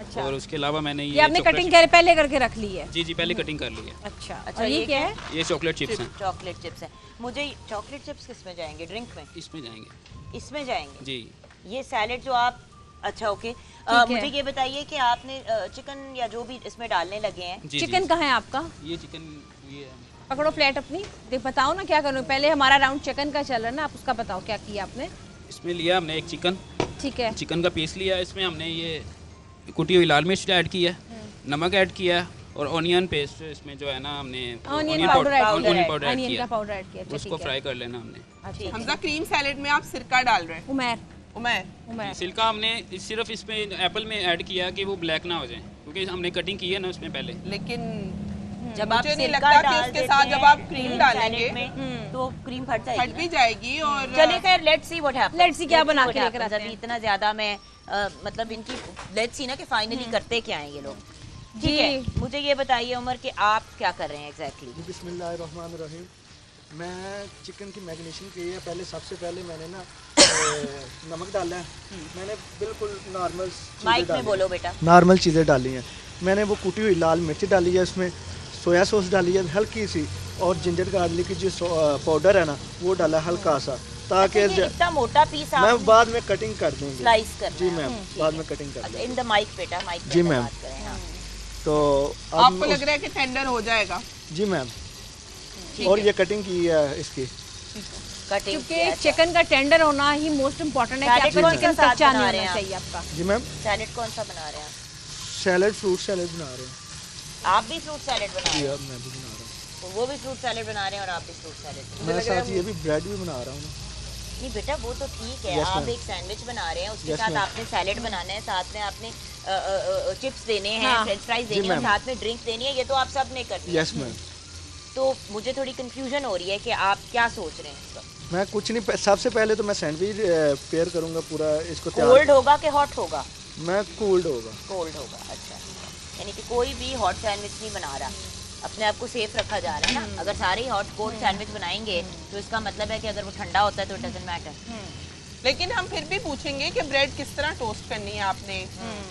अच्छा। और उसके अलावा मैंने ये आपने कटिंग पहले करके रख ली है? जी, पहले कटिंग कर ली है। अच्छा, ये क्या है? ये चॉकलेट चिप्स हैं। चॉकलेट चिप्स हैं। मुझे चॉकलेट चिप्स किस में जाएंगे? ड्रिंक में? इसमें जाएंगे। इसमें जाएंगे जी। ये सैलेड जो आप, अच्छा ओके, मुझे ये बताइए कि आपने चिकन या जो भी इसमें डालने लगे हैं। चिकन कहाँ है आपका? ये चिकन ये है। पकड़ो प्लेट अपनी, देख बताओ ना क्या करूँ। पहले हमारा राउंड चिकन का चल रहा है ना, आप उसका बताओ क्या किया आपने। इसमें लिया हमने एक चिकन। ठीक है। चिकन का पीस लिया, इसमें हमने ये कुटी हुई लाल मिर्च ऐड की है, नमक ऐड किया, और ऑनियन पेस्ट इसमें जो है ना हमने ऑनियन पाउडर ऐड किया। उसको फ्राई कर लेना हमने। हमजा, क्रीम सैलेड में आप सिरका डाल रहे हैं? उमैर सिल्का हमने सिर्फ इसमें एप्पल में ऐड किया कि वो ब्लैक ना हो जाए, क्योंकि हमने कटिंग की है ना उसमें पहले। लेकिन जब आप मुझे नहीं सिरका लगता कि डाल उसके देते साथ जब हैं आप क्रीम डालेंगे तो क्रीम फट जाएगी फट भी जाएगी। और चलिए खैर let's see what happens. Let's see क्या बना के लेकर आते अभी हैं। इतना ज्यादा मैं मतलब इनकी लेट्स सी ना कि फाइनली करते क्या हैं ये लोग। ठीक जी। है, मुझे ये बताइए उमर कि आप क्या कर रहे हैं एग्जैक्टली? जी बिस्मिल्लाहिर्रहमानिर्रहीम। मैं चिकन की मैरिनेशन की है। पहले सबसे पहले मैंने ना नमक डाला है। मैंने बिल्कुल माइक में बोलो बेटा। नॉर्मल चीज़ें डाली हैं। मैंने वो कुटी हुई लाल मिर्च डाली है, उसमें सोया सॉस डाली है हल्की सी, और जिंजर गार्लिक की जो पाउडर है ना वो डाला हल्का सा, ताकि ये इतना मोटा पीस आप मैं बाद में कटिंग कर देंगे। स्लाइस करना जी है। मैम, बाद में कटिंग कर देंगे। इन द माइक बेटा, माइक जी मैम। तो अब आपको लग रहा है कि टेंडर हो जाएगा? जी मैम, और ये कटिंग की है इसकी कटिंग क्योंकि चिकन का टेंडर होना ही मोस्ट इम्पोर्टेंट है कि सैलेड आपका कौन चिकन सा साथ कच्चा बना नहीं रहे होना हैं चाहिए आपका। जी मैम। सैलेड कौन सा बना रहे हैं? सैलेड, फ्रूट सैलेड बना रहे हैं। आप भी फ्रूट सैलेड बना रहे जी हैं? अब मैं भी बना रहा हूँ। तो वो भी फ्रूट सैलेड बना रहे हैं और आप भी फ्रूट सैलेड। मैं साथ ये भी ब्रेड भी बना रहा हूँ। नहीं बेटा वो तो ठीक है, Yes, आप ma'am. एक सैंडविच बना रहे हैं, उसके Yes, साथ ma'am. आपने सैलेड बनाना है, साथ में आपने चिप्स देने हैं, हाँ. फ्रेंच फ्राइज देनी जी, है और ma'am. साथ में ड्रिंक देनी है, ये तो आप सब ने कर दिया। Yes ma'am. तो मुझे थोड़ी कंफ्यूजन हो रही है कि आप क्या सोच रहे हैं इस वक्त? मैं कुछ नहीं, सबसे पहले तो मैं सैंडविच पेयर करूँगा पूरा इसको कोल्ड होगा कि हॉट होगा? मैं कोल्ड होगा। कोल्ड होगा, अच्छा। यानी कि कोई भी हॉट सैंडविच नहीं बना रहा, अपने आप को सेफ रखा जा रहा है ना। अगर सारे हॉट कोल्ड सैंडविच बनाएंगे तो इसका मतलब है कि अगर वो ठंडा होता है तो इट डजंट मैटर। लेकिन हम फिर भी पूछेंगे कि ब्रेड किस तरह टोस्ट करनी है आपने,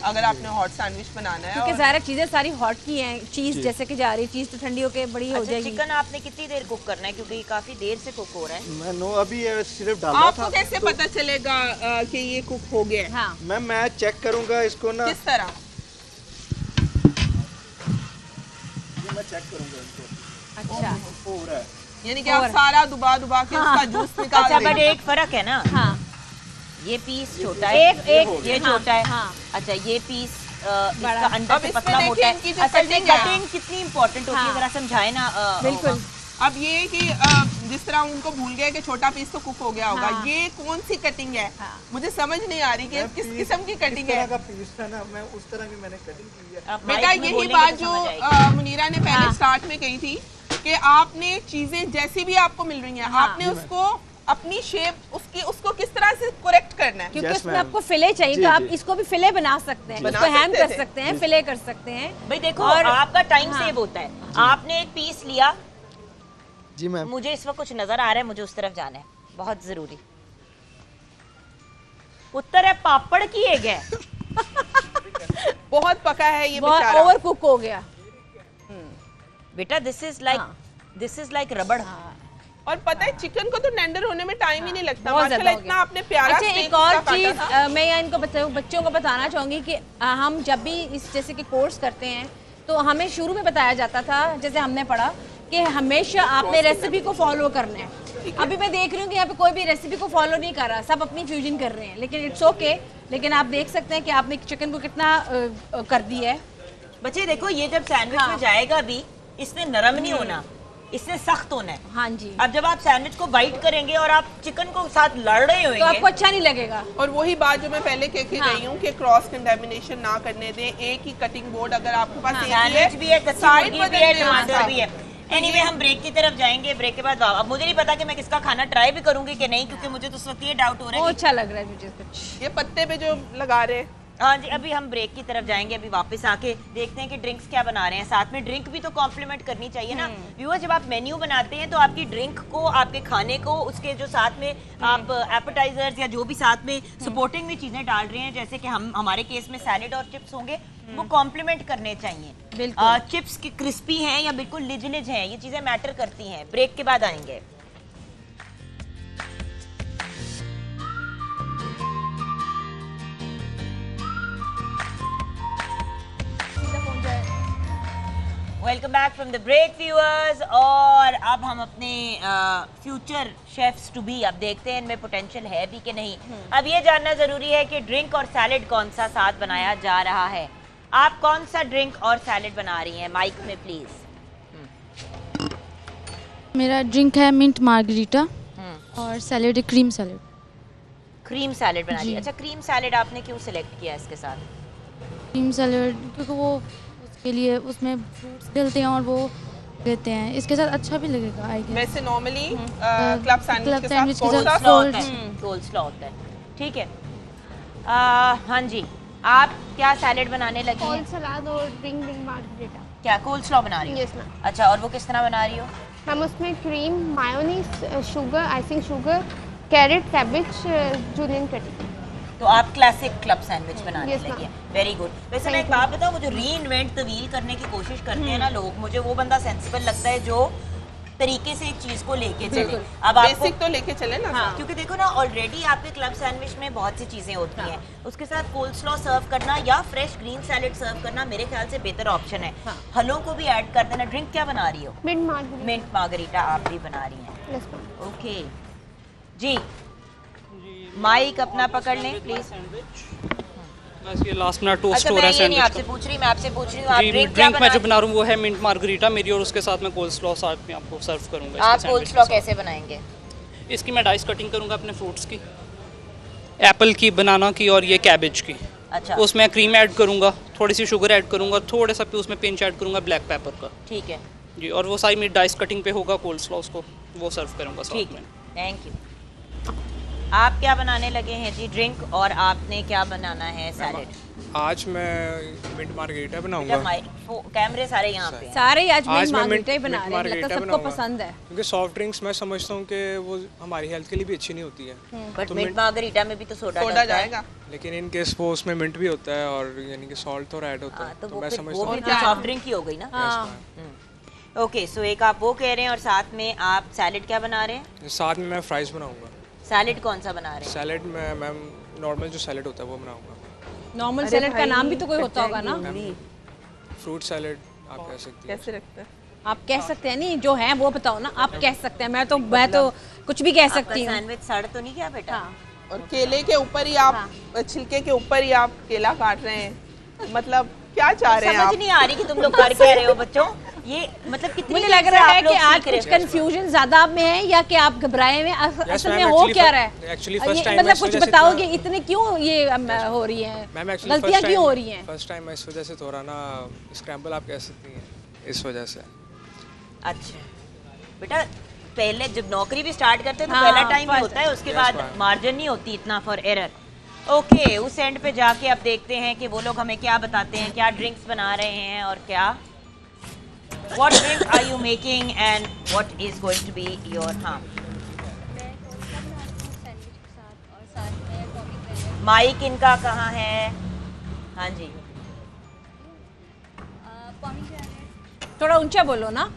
अगर आपने हॉट सैंडविच बनाना है। क्योंकि और ज़्यादा चीज़ें सारी हॉट की हैं, चीज़ जैसे कि जा रही है, चीज़ तो ठंडी होके बड़ी हो अच्छा, जाएगी। चिकन आपने कितनी देर कुक करना है, क्योंकि ये काफी देर से कुक हो रहा है? मैं नो अभी ये सिर्फ डाला था। आपको कैसे पता चलेगा कि ये कुक हो गया है? हाँ। मैं चेक करूँगा इसको ना। किस तरह? ये मैं चेक करूँगा इसको। अच्छा। हो रहा है। यानी कि आप सारा दुबा दुबा के उसका जूस निकाल अच्छा, देंगे। बट एक फर्क है ना। हाँ। ये पीस छोटा है, ये छोटा है। हाँ। अच्छा, ये पीस बड़ा। इसका अंदर अब से इसमें पतला देखिए मोटा इनकी है। जो असल में cutting है। कटिंग कितनी इंपॉर्टेंट होती है, हाँ। जरा समझाए ना। बिल्कुल। अब ये कि जिस तरह उनको भूल गए कि छोटा पीस तो कुक हो गया होगा, हाँ। ये कौन सी कटिंग है? हाँ। मुझे समझ नहीं आ रही कि किस किस्म की कटिंग इस है। तरह का पीस था ना, मैं उस तरह की मैंने कटिंग की है। आप बेटा माइक में यही बोलेंगे बात तो जो समझ आएगी। मुनीरा ने पहले हाँ। स्टार्ट में कही थी कि आपने चीजें जैसी भी आपको मिल रही हैं, हाँ। आपने उसको अपनी शेप उसको किस तरह से करेक्ट करना है। क्योंकि Yes, उसमें ma'am. आपको फिले चाहिए जी, तो आप जी. इसको भी फिले बना सकते हैं, बना इसको हैम सकते कर थे। सकते हैं, फिले कर सकते हैं। भाई देखो, और- आपका टाइम हाँ। सेव होता है। आपने एक पीस लिया, जी मैम। मुझे इस वक्त कुछ नजर आ रहा है, मुझे उस तरफ जाना है, बहुत जरूरी। उत्तर है पापड़ की एक है। बहुत पका है ये बहुत बेचारा। ओवर कुक हो गया। बेटा दिस इज लाइक रबड़। और पता है चिकन को तो टेंडर होने में टाइम ही नहीं लगता। बहुत माशाल्लाह ज़्यादा हो इतना गया। आपने प्यारा अच्छा, steak एक और उसका काटा चीज था। मैं यहाँ इनको बच्चों को बताना चाहूँगी कि हम जब भी इस जैसे कि कोर्स करते हैं तो हमें शुरू में बताया जाता था, जैसे हमने पढ़ा कि हमेशा आपने रेसिपी को फॉलो करना है। अभी मैं देख रही हूँ कि यहाँ पे कोई भी रेसिपी को फॉलो नहीं कर रहा, सब अपनी फ्यूजन कर रहे हैं, लेकिन इट्स ओके। लेकिन आप देख सकते हैं कि आपने चिकन को कितना कर दिया है। बच्चे देखो, ये जब सैंडविच में जाएगा भी, इसने नरम नहीं होना, इसने सख्त होना है। हाँ जी। अब जब आप सैंडविच को बाइट करेंगे और आप चिकन को साथ लड़ रहे तो होंगे आपको अच्छा नहीं लगेगा। और वही बात जो मैं पहले कह के हाँ। गई हूँ कि क्रॉस कंटेमिनेशन ना करने दें। एक ही कटिंग बोर्ड अगर आपके पास एक ही सैंडविच भी है, कच्ची साइड मुर्गी भी है, बदलने टमाटर वाला। भी है। एनीवे हम ब्रेक की तरफ जाएंगे, ब्रेक के बाद अब मुझे नहीं पता कि मैं किसका खाना ट्राई भी करूंगी कि नहीं, क्योंकि मुझे तो उस वक्त ये डाउट हो रहा वो है कि अच्छा लग रहा है मुझे कुछ। ये पत्ते पे जो लगा रहे हैं। हाँ जी, अभी हम ब्रेक की तरफ जाएंगे, अभी वापस आके देखते हैं कि ड्रिंक्स क्या बना रहे हैं। साथ में ड्रिंक भी तो कॉम्प्लीमेंट करनी चाहिए ना व्यूअर। जब आप मेन्यू बनाते हैं तो आपकी ड्रिंक को, आपके खाने को, उसके जो साथ में आप एपेटाइजर्स या जो भी साथ में सपोर्टिंग में चीजें डाल रहे हैं, जैसे कि हमारे केस में सैलेड और चिप्स होंगे, वो कॉम्प्लीमेंट करने चाहिए। बिल्कुल। चिप्स की क्रिस्पी हैं या बिल्कुल लिज लिज हैं, ये चीजें मैटर करती हैं। ब्रेक के बाद आएंगे। Welcome back from the break viewers. और अब हम अपने फ्यूचर शेफ्स टू बी अब देखते हैं इनमें पोटेंशियल है भी कि नहीं। अब ये जानना जरूरी है कि ड्रिंक और सैलेड कौन सा साथ बनाया जा रहा है। आप कौन सा ड्रिंक और सैलेड बना रही हैं, माइक में प्लीज। मेरा ड्रिंक है मिंट मार्गरीटा और सैलेड है क्रीम सैलेड। क्रीम सैलेड बना रही जी। है। अच्छा, क्रीम सैलेड आपने क्यों सिलेक्ट किया इसके साथ? क्रीम सैलेड क्योंकि वो उसके लिए उसमें फ्रूट्स डलते हैं और वो देते हैं, इसके साथ अच्छा भी लगेगा आई गेस। वैसे नॉर्मली क्लब सैंडविच के साथ कोल्स्लॉ होता है, ठीक है। हाँ जी, आप क्या सैलेड बनाने लगी हैं? सलाद और ड्रिंक मार्गरेटा। क्या कोल्स्लॉ बना रही हो? Yes ma'am. अच्छा, और वो किस तरह बना रही हो? मैम उसमें cream, mayonnaise, sugar, icing sugar, carrot, cabbage, julienne cutting. तो आप क्लासिक क्लब सैंडविच बनाने Yes, लगी ma'am. हैं, वेरी गुड। वैसे मैं एक बात बताऊं, मुझे री इन्वेंट द व्हील करने की कोशिश करते हैं ना लोग, मुझे वो बंदा सेंसिबल लगता है जो तरीके से एक चीज को लेके चले। अब आपको बेसिक तो लेके चले ना। हाँ, क्योंकि देखो ना, ऑलरेडी आपके क्लब सैंडविच में बहुत सी चीजें होती हैं, उसके साथ कोल्स्लॉ सर्व करना या फ्रेश ग्रीन सैलेड सर्व करना मेरे ख्याल से बेहतर ऑप्शन है। फलों को भी ऐड कर देना। ड्रिंक क्या बना रही हो? Mint margarita. मिंट मार्गरीटा आप भी बना रही हैं, यस मैम। ओके जी। माइक अपना पकड़ लें प्लीज। बस ये लास्ट मिनट टोस्ट अच्छा, हो मैं रहा है ये नहीं सैंडविच आपसे पूछ रही, मैं आपसे पूछ रही हूँ आप जी। ड्रिंक क्या ड्रिंक मैं जो बना बना रहा हूँ वो है मिंट मार्गरीटा मेरी, और उसके साथ मैं कोल्स्लॉ साथ में आपको सर्व करूँगा। आप कोल्स्लॉ कैसे बनाएंगे? इसकी मैं डाइस कटिंग करूँगा अपने फ्रूट्स की, एप्पल की, बनाना की और ये कैबेज की। अच्छा, उसमें क्रीम ऐड करूँगा, थोड़ी सी शुगर ऐड करूँगा, थोड़ा सा उसमें पिंच ऐड करूँगा ब्लैक पेपर का। ठीक है जी, और वो सारी मेरी डाइस कटिंग पे होगा कोल्स्लॉ, उसको वो सर्व करूँगा ठीक साथ है, में। Thank you. आप क्या बनाने लगे हैं जी? ड्रिंक, और आपने क्या बनाना है? सैलेड। आज मैं मिंट मार्गरीटा बेटा बनाऊंगा, कैमरे सारे यहाँ पे हैं। सारे आज आज मिंट मैं मार्गरेटा ही बना मिंट रहे हैं, लगता मार्गरीटा है सबको बनाऊंगा। पसंद है। क्योंकि सॉफ्ट ड्रिंक्स मैं समझता हूँ कि वो हमारी हेल्थ के लिए भी अच्छी नहीं होती है, बट तो मिंट मार्गरीटा में भी तो सोडा सोडा डलता है। जाएगा। लेकिन इन केस वो उसमें मिंट भी होता है और यानी कि सॉल्ट थोड़ा ऐड होता हाँ, है, तो तो वो मैं फिर समझता वो हूँ। भी तो सॉफ्ट ड्रिंक ही हो गई ना। ओके, सो एक आप वो कह रहे हैं और साथ में आप सैलेड क्या बना रहे हैं? साथ में मैं फ्राइज बनाऊंगा। सैलेड कौन सा बना रहे हैं? सैलेड में मैम नॉर्मल जो सैलेड होता है वो बनाऊंगा। नॉर्मल सैलेड का नाम भी तो कोई होता होगा ना? फ्रूट सैलेड आप कह सकती हैं। कैसे रखते हैं? आप कह सकते हैं, नहीं जो है वो बताओ ना, आप कह सकते हैं, मैं तो कुछ भी कह आपका सकती हूँ। सैंडविच सड़ तो नहीं गया बेटा? और केले के ऊपर ही आप छिलके के ऊपर ही आप केला काट रहे हैं, मतलब क्या चाह रहे हैं समझ आप? नहीं आ रही कि तुम लोग कर क्या रहे हो बच्चों। ये मतलब कितनी मुझे देर लग से रहा आप है लोग कि आज सीख रहे कुछ हो? कंफ्यूजन ज्यादा आप में है या कि आप घबराए हुए हैं? असल में ma'am, हो actually क्या रहा है? actually first ये time मतलब इस कुछ वजह से बताओगे थोड़ा- इतने क्यों ये हो रही है, मैम एक्चुअली गलतियाँ क्यों हो रही हैं? फर्स्ट टाइम मैं इस वजह से थोड़ा ना स्क्रैम्बल आप कह सकती हैं, इस वजह से। अच्छा बेटा, पहले जब नौकरी भी स्टार्ट करते हैं तो हाँ, पहला टाइम ही first- होता है, उसके Yes, बाद ma'am. मार्जिन नहीं होती इतना फॉर एरर। ओके, उस एंड पे जाके अब देखते हैं कि वो लोग हमें क्या बताते हैं, क्या ड्रिंक्स बना रहे हैं और क्या। What drink are you making and what is going to be your mic इनका कहाँ है? हाँ जी, थोड़ा ऊंचा बोलो ना।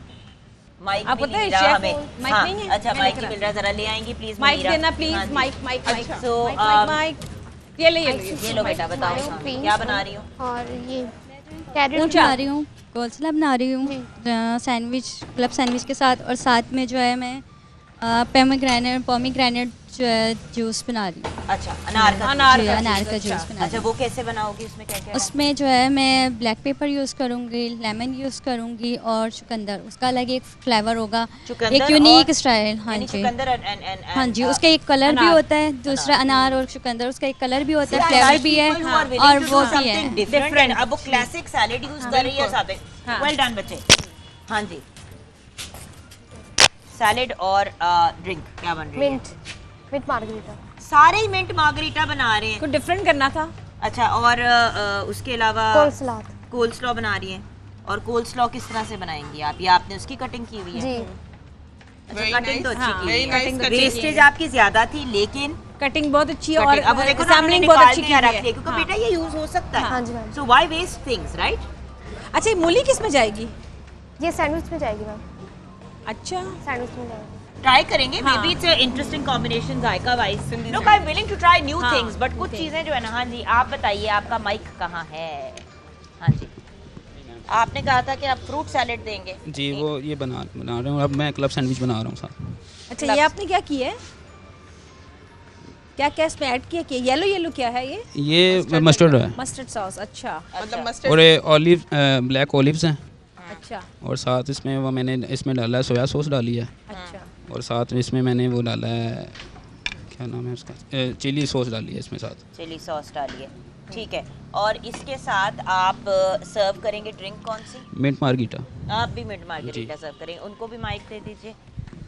माइक आपको भी पता है नहीं मिल रहा शेफ हमें। माइक हाँ, नहीं है? अच्छा मैं माइक लेकर नहीं मिल रहा, जरा ले आएंगी प्लीज। माइक देना please, mic mic mic So, mic ये ले ये लो बेटा, बताओ हाँ, क्या बना रही हो? और ये कैरेट ऊंचा बना रही हूँ, कोल्स्लॉ बना रही हूँ सैंडविच, क्लब सैंडविच के साथ, और साथ में जो है मैं पोमीग्रेनेट जो है जूस बना रही हूँ। अच्छा, अनार का जी, अनार का जूस बना रही अच्छा, हूँ। वो कैसे बनाओगी? उसमें क्या क्या? उसमें जो है मैं ब्लैक पेपर यूज़ करूँगी, लेमन यूज़ करूँगी और चुकंदर, उसका अलग एक फ्लेवर होगा, एक यूनिक स्टाइल। हाँ जी, हाँ जी, उसका एक कलर भी होता है, दूसरा अनार और चुकंदर, उसका एक कलर भी होता है, फ्लेवर भी है और वो भी है डिफरेंट। अब वो क्लासिक सैलेड यूज कर रही है साथ में। वेल डन बच्चे। हाँ जी, सैलेड और ड्रिंक क्या बन रही है? Mint margarita. सारे ही मिंट मार्गरीटा बना रहे हैं। कुछ डिफरेंट करना था। अच्छा, और उसके अलावा कोल्स्लॉ बना रही हैं। और कोल्स्लॉ किस तरह से बनाएंगी आप? ये आपने उसकी कटिंग की हुई है? जी। अच्छा, कटिंग तो अच्छी हाँ, की cutting है। तो वेस्टेज आपकी ज्यादा थी, लेकिन कटिंग बहुत अच्छी है और अब वो देखो ना, हमने सैम्पलिंग बहुत निकाल अच्छी के की यहाँ रख है। लिया, क्योंकि बेटा ये यूज हो सकता है। हाँ जी ma'am. So why waste things, right? अच्छा, ये मूली किस में जाएगी? ये सैंडविच में जाएगी मैम, अच्छा, सैंडविच में जाएगी। ट्राई करेंगे, मे हाँ। बी इट्स इंटरेस्टिंग कॉम्बिनेशन जायका wise. Look, I am willing to try new हाँ, थिंग्स, बट कुछ चीजें जो है ना। हाँ जी, आप बताइए, आपका माइक कहाँ है? हाँ जी, आपने कहा था कि आप फ्रूट सैलेड देंगे। जी, वो ये बना रहे हूँ, अब मैं क्लब सैंडविच बना रहा हूँ साथ। अच्छा, ये आपने क्या किया है? क्या क्या इसमें ऐड किया? येलो येलो क्या है ये? ये मस्टर्ड है मस्टर्ड सॉस। अच्छा, मतलब मस्टर्ड और ये ऑलिव, ब्लैक ऑलिव्स हैं, अच्छा, और साथ इसमें वो मैंने इसमें डाला है सोया सॉस डाली है, अच्छा। और साथ में इसमें मैंने वो डाला है, क्या नाम है उसका, चिली सॉस डाली है इसमें साथ। चिली सॉस डालिए। ठीक है। और इसके साथ आप सर्व करेंगे ड्रिंक कौन सी? Mint margarita. आप भी मिंट मार्गरीटा सर्व करेंगे। उनको भी माइक दे दीजिए।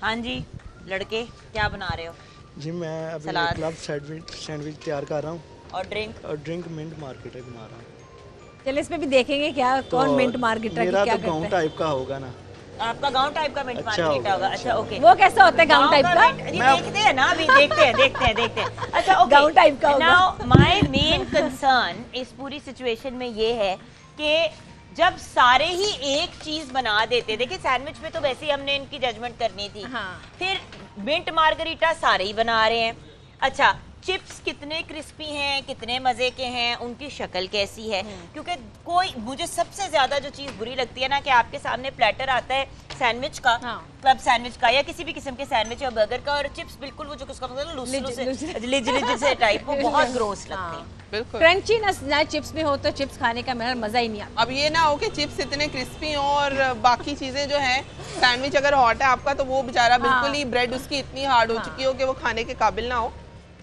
हाँ जी लड़के, क्या बना रहे हो? जी मैं अभी क्लब सैंडविच तैयार कर रहा हूँ। और ड्रिंक मिंट मार्गरीटा बना रहा हूँ। चलिए इसमें भी देखेंगे क्या कौन मिंट मार्गरीटा की क्या करता है। मेरा तो गाँव टाइप का होगा ना। आपका गांव टाइप का मिंट मार्गरीटा होगा। अच्छा ओके। वो कैसा होता है गांव टाइप का? देखते हैं ना अभी, देखते हैं। अच्छा ओके। गांव टाइप का होगा। नाउ माय मेन कंसर्न इस पूरी सिचुएशन में ये है कि जब सारे ही एक चीज बना देते, देखिए सैंडविच पे तो वैसे ही हमने इनकी जजमेंट करनी थी। फिर मिंट मार्गरीटा सारे ही बना रहे हैं। अच्छा चिप्स कितने क्रिस्पी हैं, कितने मजे के हैं, उनकी शक्ल कैसी है, क्योंकि कोई मुझे सबसे ज्यादा जो चीज बुरी लगती है ना कि आपके सामने प्लेटर आता है सैंडविच का, क्लब सैंडविच का या किसी भी किस्म के सैंडविच या बर्गर का, और चिप्स बिल्कुल वो जो उसका मतलब लूस से टाइप, वो बहुत ग्रोस लगते हैं। बिल्कुल क्रंचीनेस ना चिप्स में हो तो चिप्स खाने का मेरा मजा ही नहीं आता। अब ये ना हो कि चिप्स इतने क्रिस्पी हो और बाकी चीजें जो है, सैंडविच अगर हॉट है आपका तो वो बेचारा बिल्कुल ही ब्रेड उसकी इतनी हार्ड हो चुकी हो कि वो खाने के काबिल ना हो।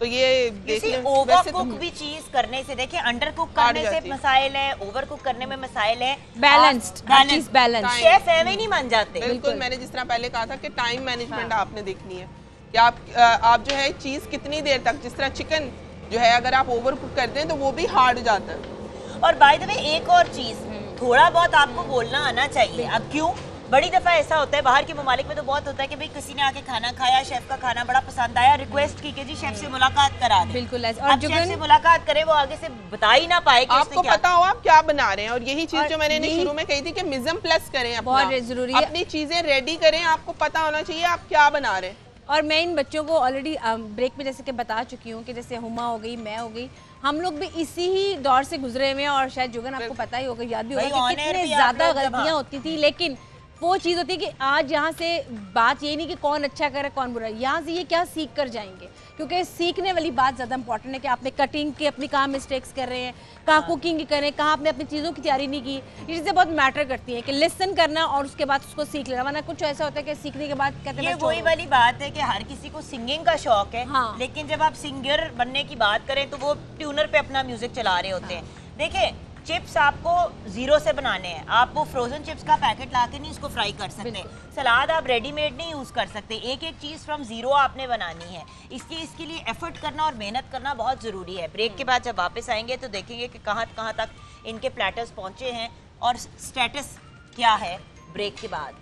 तो ये ओवर कुक भी चीज करने से, देखिए अंडर कुक करने से मसाइल है, ओवर कुक करने में मसाइल है। बैलेंस्ड शेफ एवं नहीं मान जाते। बिल्कुल मैंने जिस तरह पहले कहा था कि टाइम मैनेजमेंट आपने देखनी है कि आप जो है चीज कितनी देर तक, जिस तरह चिकन जो है अगर आप ओवर कुक करते हैं तो वो भी हार्ड हो जाता है। और बाय द वे एक और चीज, थोड़ा बहुत आपको बोलना आना चाहिए। अब क्यों, बड़ी दफा ऐसा होता है बाहर के ममालिक में तो बहुत होता है कि भाई किसी ने आके खाना खाया, शेफ का खाना बड़ा पसंद आया, रिक्वेस्ट की कि जी शेफ से मुलाकात करा दें। बिल्कुल ऐसे। और शेफ से मुलाकात करे वो आगे से बता ही ना पाए कि आपको पता हो आप क्या बना रहे हैं। और यही चीज जो मैंने शुरू में कही थी कि मिज़म प्लस करें, बहुत जरूरी है, अपनी चीजें रेडी करें, आपको पता होना चाहिए आप क्या बना रहे हैं। और मैं इन बच्चों को ऑलरेडी ब्रेक में जैसे कि बता चुकी हूँ कि जैसे हुमा हो गई, मैं हो गई, हम लोग भी इसी ही दौर से गुजरे हुए हैं। और शायद जुगन आपको पता ही होगा, याद भी होगा कि कितने ज्यादा गलतियां होती थी। लेकिन वो चीज़ होती है कि आज यहाँ से बात ये नहीं कि कौन अच्छा करे कौन बुरा, यहाँ से ये क्या सीख कर जाएंगे, क्योंकि सीखने वाली बात ज़्यादा इंपॉर्टेंट है कि आपने कटिंग की अपनी कहाँ मिस्टेक्स कर रहे हैं, कहाँ कुकिंग की करें, कहाँ आपने अपनी चीज़ों की तैयारी नहीं की। ये चीज़ें बहुत मैटर करती हैं कि लिसन करना और उसके बाद उसको सीख लेना। वरना कुछ ऐसा होता है कि सीखने के बाद कहते हैं वही वाली बात है कि हर किसी को सिंगिंग का शौक है, लेकिन जब आप सिंगर बनने की बात करें तो वो ट्यूनर पे अपना म्यूजिक चला रहे होते हैं। देखिए चिप्स आपको जीरो से बनाने हैं, आप वो फ्रोजन चिप्स का पैकेट लाके नहीं उसको फ्राई कर सकते। सलाद आप रेडीमेड नहीं यूज कर सकते, एक एक चीज फ्रॉम जीरो आपने बनानी है। इसके लिए एफर्ट करना और मेहनत करना बहुत जरूरी है। ब्रेक के बाद जब वापस आएंगे तो देखेंगे कि कहाँ तक इनके प्लेटर्स पहुंचे हैं और स्टेटस क्या है ब्रेक के बाद।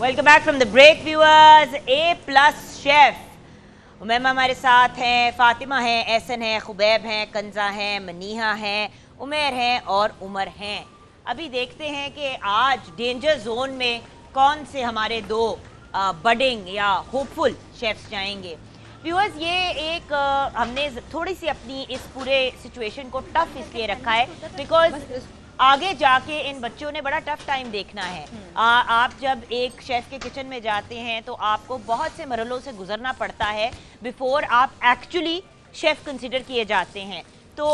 Welcome back from the break viewers. A+ chef ma'am हमारे साथ हैं, फातिमा हैं, एहसन हैं, खुबैब हैं, कंजा हैं, मनीहा हैं, उमेर हैं और उमर हैं। अभी देखते हैं कि आज डेंजर जोन में कौन से हमारे दो बडिंग या होपफुल शेफ्स जाएंगे। व्यूअर्स ये एक हमने थोड़ी सी अपनी इस पूरे सिचुएशन को टफ इसलिए रखा है बिकॉज आगे जाके इन बच्चों ने बड़ा टफ टाइम देखना है। आप जब एक शेफ के किचन में जाते हैं तो आपको बहुत से मरहलों से गुजरना पड़ता है बिफोर आप एक्चुअली शेफ कंसिडर किए जाते हैं। तो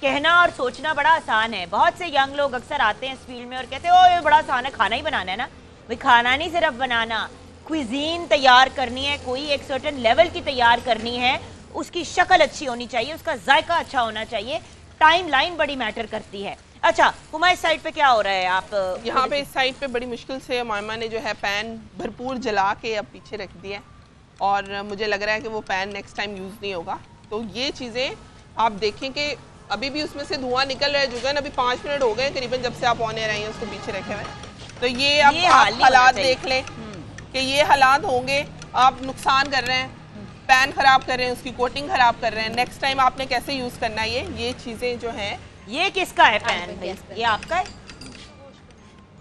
कहना और सोचना बड़ा आसान है। बहुत से यंग लोग अक्सर आते हैं इस फील्ड में और कहते हैं ओ ये बड़ा आसान है, खाना ही बनाना है ना। भाई खाना नहीं सिर्फ बनाना, क्विजीन तैयार करनी है, कोई एक सर्टेन लेवल की तैयार करनी है, उसकी शक्ल अच्छी होनी चाहिए, उसका जायका अच्छा होना चाहिए, टाइम लाइन बड़ी मैटर करती है। अच्छा हुमा इस साइड पे क्या हो रहा है? आप यहाँ पे इस साइड पे बड़ी मुश्किल से मामा ने जो है पैन भरपूर जला के अब पीछे रख दिया है और मुझे लग रहा है कि वो पैन नेक्स्ट टाइम यूज़ नहीं होगा। तो ये चीज़ें आप देखें कि अभी भी उसमें से धुआं निकल रहा है। जुगन अभी 5 मिनट हो गए करीबन जब से आप ऑन एयर आई हैं उसको पीछे रखे हुए। तो ये आप हालात देख लें कि ये हालात होंगे, आप नुकसान कर रहे हैं, पैन ख़राब कर रहे हैं, उसकी कोटिंग ख़राब कर रहे हैं। नेक्स्ट टाइम आपने कैसे यूज़ करना है ये चीज़ें जो हैं। ये किसका है पैन? ये आपका है,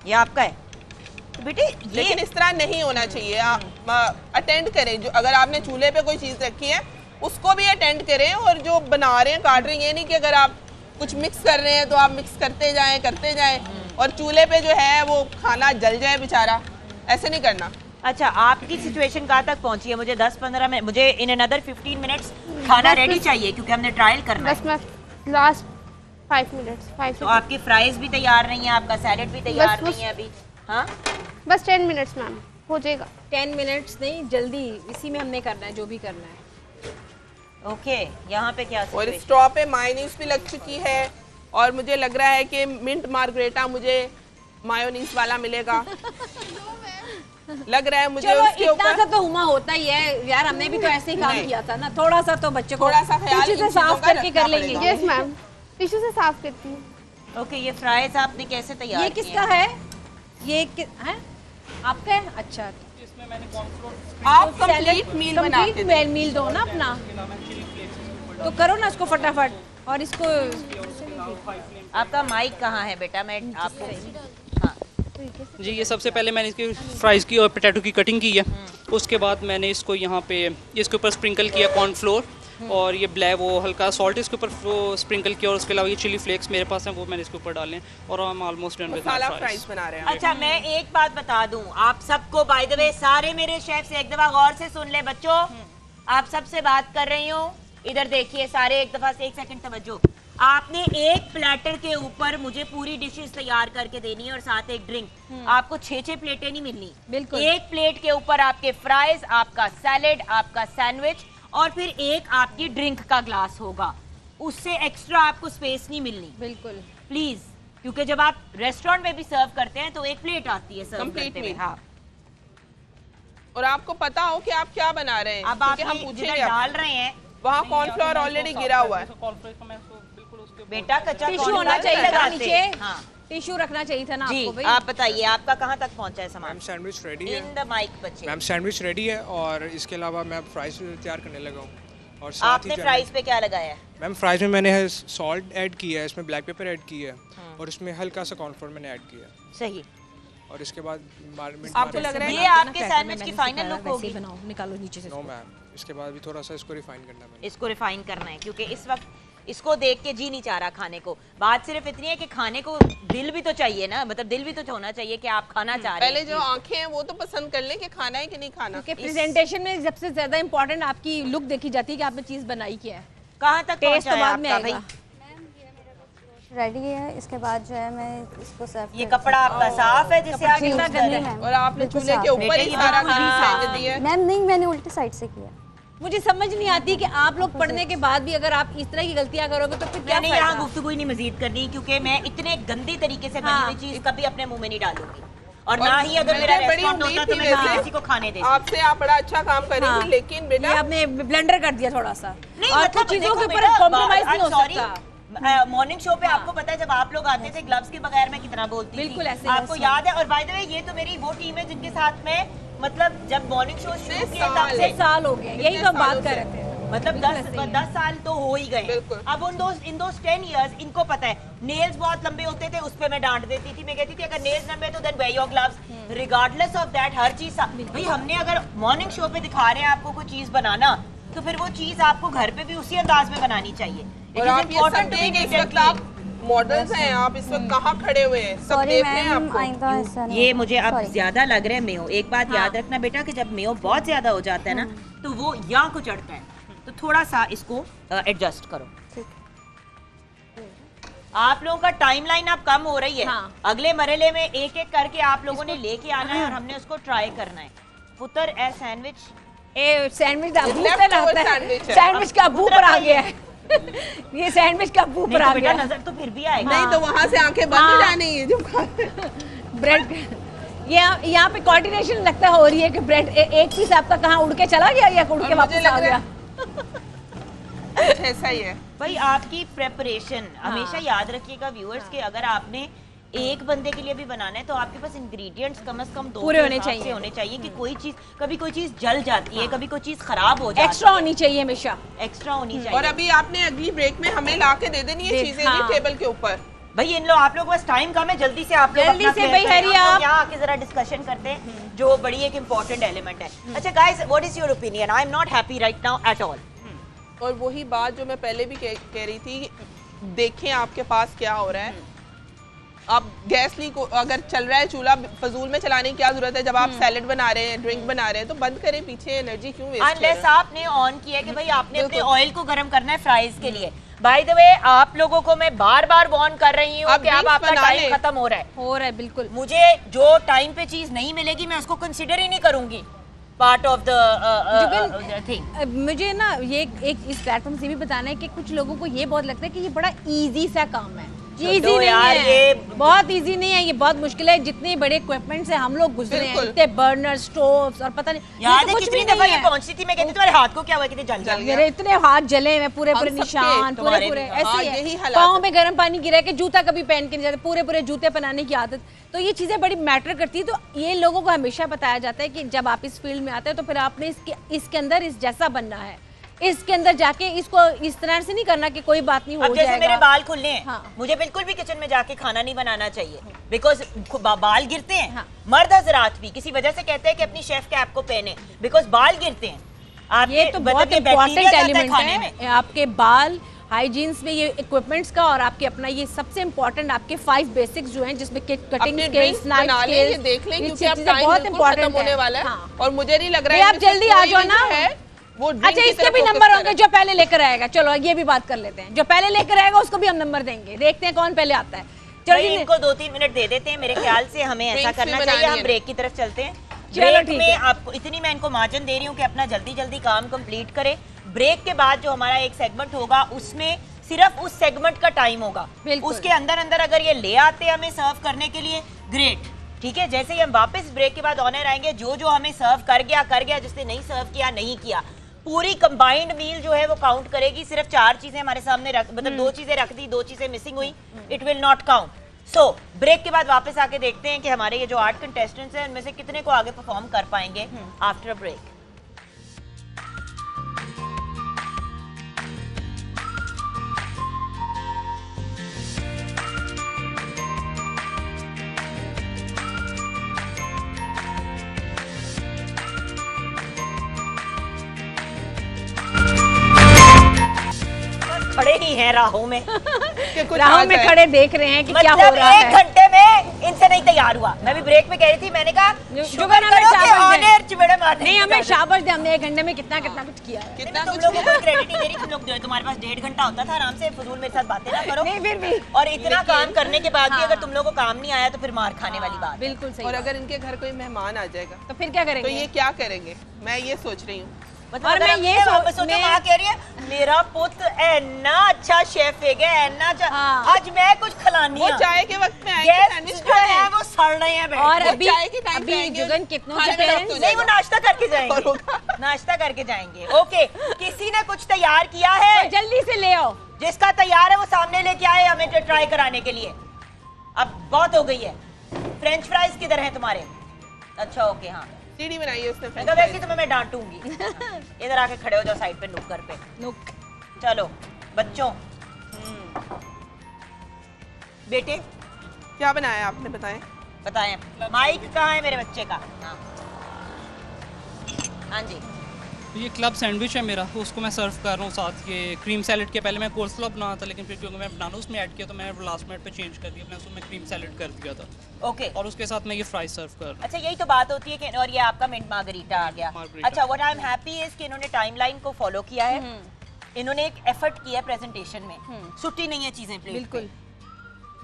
ये आपका है तो बेटे। लेकिन इस तरह नहीं होना चाहिए। आप अटेंड करें, जो अगर आपने चूल्हे पे कोई चीज़ रखी है उसको भी अटेंड करें, और जो बना रहे हैं काट रहे हैं, ये नहीं कि अगर आप कुछ मिक्स कर रहे हैं तो आप मिक्स करते जाएं और चूल्हे पे जो है वो खाना जल जाए बेचारा, ऐसे नहीं करना। अच्छा, आपकी सिचुएशन कहाँ तक पहुंची है? मुझे 10-15 मिनट, मुझे इन अनदर 15 मिनट्स खाना रेडी चाहिए क्योंकि हमने ट्रायल करना है। बस मैं लास्ट 5 मिनट्स। तो आपकी फ्राइज भी तैयार नहीं है, आपका सैलेड भी तैयार नहीं है अभी? हाँ, बस 10 मिनट्स मैम, हो जाएगा। 10 मिनट्स नहीं, जल्दी इसी में हमने करना है जो भी करना है। ओके, यहाँ पे क्या? और स्ट्रॉ पे मायोनीज भी लग चुकी है और मुझे लग रहा है कि मिंट मार्गरेटा मुझे मायोनीज वाला मिलेगा। लग रहा है मुझे चलो, उसके इतना ऊपर सा तो हुमा होता ही है यार, हमने भी तो ऐसे ही काम किया था ना। थोड़ा सा तो बच्चे को थोड़ा सा ख्याल टिश्यू से साफ करके कर लेंगे। यस मैम, टिश्यू से साफ करती हूँ। ओके, ये फ्राइज आपने कैसे तैयार ये किसका है? ये है आपका है? अच्छा, आप कंप्लीट मील बना के कंप्लीट मील दो ना अपना, तो करो ना इसको फटाफट। और इसको आपका माइक कहाँ है बेटा? मैं आपको जी, ये सबसे पहले मैंने इसकी फ्राइज़ की और पोटैटो की कटिंग की है। उसके बाद मैंने इसको यहाँ पे इसके ऊपर स्प्रिंकल किया कॉर्नफ्लोर और ये ब्लैक वो हल्का सॉल्ट इसके ऊपर स्प्रिंकल किया और उसके अलावा ये चिली फ्लेक्स मेरे पास हैं, वो मैंने इसके ऊपर डाले हैं और हम ऑलमोस्ट डन विद फ्राइज बना रहे हैं। अच्छा, मैं एक बात बता दूं आप सबको, बाय द वे सारे मेरे शेफ्स एक दफा गौर से सुन ले बच्चों, आप सबसे बात कर रही हूँ, इधर देखिए सारे एक दफा से 1 सेकंड तवज्जो। आपने एक प्लेटर के ऊपर मुझे पूरी डिशेस तैयार करके देनी है और साथ एक ड्रिंक। आपको 6 प्लेटें नहीं मिलनी, बिल्कुल। एक प्लेट के ऊपर आपके फ्राइज, आपका सैलेड, आपका सैंडविच और फिर एक आपकी ड्रिंक का ग्लास होगा। उससे एक्स्ट्रा आपको स्पेस नहीं मिलनी, बिल्कुल प्लीज, क्योंकि जब आप रेस्टोरेंट में भी सर्व करते हैं तो एक प्लेट आती है सर्व करते हुए। हाँ, और आपको पता हो कि आप क्या बना रहे हैं। अब आप हम जिधर डाल रहे हैं वहाँ कॉर्नफ्लोर ऑलरेडी गिरा हुआ है। बेटा कच्चा टिश्यू होना चाहिए था नीचे। हाँ, टिश्यू रखना चाहिए था ना जी। आपको भाई। आप बताइए आपका कहाँ तक पहुँचा है सामान? मैम सैंडविच रेडी है। इन द माइक बच्चे। मैम सैंडविच रेडी है और इसके अलावा मैं फ्राइज तैयार करने लगा हूँ। और साथ आपने फ्राइज पे क्या लगाया है? मैम फ्राइज में मैंने सॉल्ट ऐड किया है, इसमें ब्लैक पेपर ऐड किया है और इसमें हल्का सा कॉर्नफ्लोर मैंने ऐड किया है। सही। और इसके बाद आपको लग रहा है ये आपके सैंडविच की फाइनल लुक होगी? बनाओ, निकालो नीचे से। नो मैम, इसके बाद भी थोड़ा सा इसको रिफाइन करना है। इसको रिफाइन करना है क्योंकि इस वक्त इसको देख के जी नहीं चाह रहा खाने को। बात सिर्फ इतनी है कि खाने को दिल भी तो चाहिए ना, मतलब दिल भी तो होना चाहिए कि आप खाना चाह रहे हैं। पहले जो आंखें हैं वो तो पसंद कर लें कि खाना है कि नहीं खाना। क्योंकि प्रेजेंटेशन में सबसे ज्यादा इंपॉर्टेंट आपकी लुक देखी जाती है कि आपने चीज बनाई क्या है। कहाँ तक टेस्ट तो बाद में आपका आएगा। रेडी है, इसके बाद जो है मैं इसको सर्व। ये कपड़ा आपका साफ है जिससे आप यूज कर रहे हैं? और आपने चूल्हे के ऊपर ही सारा काम फेंक दिया है। मैम नहीं, मैंने उल्टी साइड से किया। मुझे समझ नहीं आती कि आप लोग पढ़ने के बाद भी अगर आप इस तरह की गलतियां करोगे तो फिर क्या मैंने यहाँ गुफ्तगू ही नहीं मजीद करनी क्योंकि मैं इतने गंदी तरीके से बनी हुई चीज कभी अपने मुंह में नहीं डालूंगी और ना ही अगर मेरा रेस्टोरेंट होता तो मैं किसी को खाने देती। आपसे आप बड़ा अच्छा काम करेंगी लेकिन बेटा आपने ब्लेंडर कर दिया थोड़ा सा। नहीं, और मतलब चीजों के ऊपर कॉम्प्रोमाइज नहीं हो सकता। मॉर्निंग शो पे आपको पता है जब आप लोग आते थे ग्लव्स के बगैर मैं कितना बोलती थी। बिल्कुल ऐसे आपको याद है? और बाय द वे ये तो मेरी वो टीम है जिनके साथ में मतलब जब मॉर्निंग शो शुरू किया तब से साल हो गए, यही तो हम बात कर रहे थे। मतलब 10 साल तो हो ही गए। अब इन दोस 10 इयर्स इनको पता है नेल्स बहुत लंबे होते थे, उस पे मैं डांट देती थी। मैं कहती थी अगर नेल्स लंबे तो then wear your gloves, regardless of that. हर चीज भाई हमने अगर मॉर्निंग शो पे दिखा रहे हैं आपको कोई चीज बनाना तो फिर वो चीज आपको घर पे भी उसी अंदाज में बनानी चाहिए। और आप ये सब देख इस वक्त आप मॉडल्स हैं, आप इस वक्त कहाँ खड़े हुए हैं, सब देख रहे हैं आपको। ये मुझे अब ज्यादा लग रहा है मेयो। एक बात याद रखना बेटा कि जब मेयो बहुत ज्यादा हो जाता है ना तो वो यहाँ को चढ़ता है, तो थोड़ा सा इसको एडजस्ट करो। आप लोगों का टाइमलाइन अब कम हो रही है। अगले मरहले में एक एक करके आप लोगों ने लेके आना है और हमने उसको ट्राई करना है। पुत्र ए सैंडविच सैंडविच सैंडविच का भू पर आ गया है। ये सैंडविच का भू पर आ गया। नजर तो फिर भी आएगा। नहीं तो वहां से आंखें बंद हो जानी है जो ब्रेड। यहाँ पे कोऑर्डिनेशन लगता हो रही है कि ब्रेड एक पीस आपका कहाँ उड़ के चला गया या उड़ के वापस आ गया। ऐसा ही है भाई आपकी प्रेपरेशन हमेशा याद रखिएगा व्यूअर्स के अगर आपने एक बंदे के लिए भी बनाना है तो आपके पास इंग्रेडिएंट्स कम से कम 2 पूरे होने चाहिए कि कोई चीज कभी कोई चीज जल जाती है, कभी कोई चीज खराब हो जाती है। एक्स्ट्रा होनी चाहिए हमेशा, एक्स्ट्रा होनी चाहिए। और अभी आपने अगली ब्रेक में हमें ला के दे देनी है चीजें टेबल के ऊपर। भाई इन लोग आप लोग बस टाइम कम है, जल्दी से आप लोग जल्दी से भाई हरी आप यहाँ आके जरा डिस्कशन करते हैं जो बड़ी एक इम्पोर्टेंट एलिमेंट है। अच्छा guys, what is your opinion? I am not happy right now at all. और वही बात जो मैं पहले भी कह रही थी, देखें आपके पास क्या हो रहा है। आप गैस लीक अगर चल रहा है चूल्हा फजूल में चलाने की क्या जरूरत है? जब आप सैलेड बना रहे हैं, ड्रिंक बना रहे हैं, तो बंद करें, पीछे एनर्जी क्यों वेस्ट कर रहे हैं? आपने ऑन किया कि भाई आपने अपने ऑयल को गर्म करना है फ्राइज के लिए। बाय द वे आप लोगों को मैं बार बार वार्न कर रही हूँ कि अब आपका टाइम खत्म हो रहा है बिल्कुल। मुझे जो टाइम पे चीज नहीं मिलेगी मैं उसको कंसिडर ही नहीं करूंगी पार्ट ऑफ द थिंग। मुझे ना ये एक इस प्लेटफॉर्म से भी बताना है कि कुछ लोगों को ये बहुत लगता है कि ये बड़ा इजी सा काम है। इजी नहीं है, ये बहुत इजी नहीं है, ये बहुत मुश्किल है। जितने बड़े इक्विपमेंट से हम लोग गुजरे हैं, इतने बर्नर, स्टोव्स और पता नहीं याद है कितनी दफा ये पहुंचती थी, मैं कहती तुम्हारे हाथ को क्या हुआ, कितने जल गए मेरे इतने हाथ जले हैं, पूरे निशान, पूरे ऐसे है। पाँव में गर्म पानी गिरा के जूता कभी पहन के नहीं जाते, पूरे जूते पहनाने की आदत। तो ये चीजें बड़ी मैटर करती है। तो ये लोगों को हमेशा बताया जाता है कि जब आप इस फील्ड में आते हैं तो फिर आपने इसके अंदर इस जैसा बनना है, इसके अंदर जाके इसको इस तरह से नहीं करना कि कोई बात नहीं हो जाएगा। जैसे मेरे बाल खुलने हैं, हाँ। मुझे बिल्कुल भी किचन में जाके खाना नहीं बनाना चाहिए बिकॉज बाल गिरते हैं। हाँ। मर्द हजरात भी किसी वजह से कहते हैं कि अपनी शेफ कैप को पहने बिकॉज बाल गिरते हैं। ये तो बहुत इंपॉर्टेंट एलिमेंट है आपके बाल हाइजीन्स में, ये इक्विपमेंट्स का और आपके अपना ये सबसे इंपॉर्टेंट आपके 5 बेसिक्स जो हैं जिसमें कटिंग स्किल्स, नाइफ स्किल्स, देख लें क्योंकि अब टाइम बहुत इंपॉर्टेंट होने वाला है। और मुझे नहीं लग रहा है आप जल्दी आ जाओ ना। अच्छा इसके भी नंबर होंगे जो पहले लेकर आएगा। चलो ये भी बात कर लेते हैं, जो पहले लेकर आएगा उसको भी हम नंबर देंगे, देखते हैं कौन पहले आता है। चलो इनको 2-3 मिनट दे देते हैं, मेरे ख्याल से हमें ऐसा करना चाहिए। हम ब्रेक की तरफ चलते हैं। ब्रेक में आपको इतनी मैं इनको मार्जिन दे रही हूँ कि अपना जल्दी जल्दी काम कंप्लीट करें। ब्रेक के बाद जो हमारा एक सेगमेंट होगा उसमें सिर्फ उस सेगमेंट का टाइम होगा, उसके अंदर अंदर अगर ये ले आते हमें सर्व करने के लिए ग्रेट, ठीक है। जैसे ही हम वापस ब्रेक के बाद ऑनर आएंगे, जो जो हमें सर्व कर गया, जिसने नहीं सर्व किया नहीं किया, पूरी कंबाइंड मील जो है वो काउंट करेगी। सिर्फ 4 चीजें हमारे सामने मतलब 2 चीजें रख दी, 2 चीजें मिसिंग हुई, it will not count. So break के बाद वापस आके देखते हैं कि हमारे ये जो 8 कंटेस्टेंट्स हैं उनमें से कितने को आगे परफॉर्म कर पाएंगे आफ्टर ब्रेक। खड़े ही हैं राहों में राहों में खड़े देख रहे हैं कि क्या हो रहा है। 1 घंटे में इनसे नहीं तैयार हुआ। मैं भी ब्रेक में कह रही थी, मैंने कहा नहीं हमें शाबाश दे, हमने 1 घंटे में कितना कुछ किया है। कितना तुम लोगों को क्रेडिट नहीं दे रही, तुम लोग जो है तुम्हारे पास 1.5 घंटा होता था, आराम से फजूल मेरे साथ बातें ना करो। नहीं फिर भी और इतना काम करने के बाद भी अगर तुम लोगों को काम नहीं आया तो फिर मार खाने वाली बात। बिल्कुल सही। और अगर इनके घर कोई मेहमान आ जाएगा तो फिर क्या करेंगे? तो ये क्या करेंगे, मैं ये सोच रही हूँ। और मैं ये सोचो माँ कह रही है मेरा पुत्र इतना अच्छा शेफ है, इतना अच्छा, आज मैं कुछ खिलानी वो चाय के वक्त में आएंगे, जो है वो सड़ रहे हैं और अभी जुगन कितनों के पेरेंट्स नहीं, वो नाश्ता करके जाएंगे, नाश्ता करके जाएंगे। ओके, किसी ने कुछ तैयार किया है, जल्दी से ले आओ। जिसका तैयार है वो सामने लेके आए हमें ट्राई कराने के लिए। अब बहुत हो गई है। फ्रेंच फ्राइज किधर है तुम्हारे? अच्छा ओके, हाँ सीढ़ी बनाई है उसने। तो वैसे तुम्हें मैं डांटूंगी। इधर आके खड़े हो जाओ साइड पे, नुक्कर पे। चलो बच्चों, बेटे क्या बनाया आपने, बताएं। माइक कहाँ है मेरे बच्चे का? हाँ जी। ये क्लब सैंडविच है मेरा, तो उसको मैं सर्व कर रहा हूँ साथ ये क्रीम सैलेड के। पहले मैं कोल्स्लॉ बनाना था, लेकिन फिर क्योंकि मैं बनाना उसमें ऐड किया तो मैंने लास्ट मिनट पे चेंज कर दिया, मैंने उसमें क्रीम सैलेड कर दिया था। ओके। और उसके साथ मैं ये फ्राई सर्व कर रहा हूँ। अच्छा यही तो बात होती है कि, और ये आपका मिंट मार्गरीटा आ गया। अच्छा, what I am happy is कि इन्होंने टाइमलाइन को फॉलो किया है, इन्होंने एक एफर्ट किया प्रेजेंटेशन में, छुट्टी नहीं है चीजें प्लेट। बिल्कुल,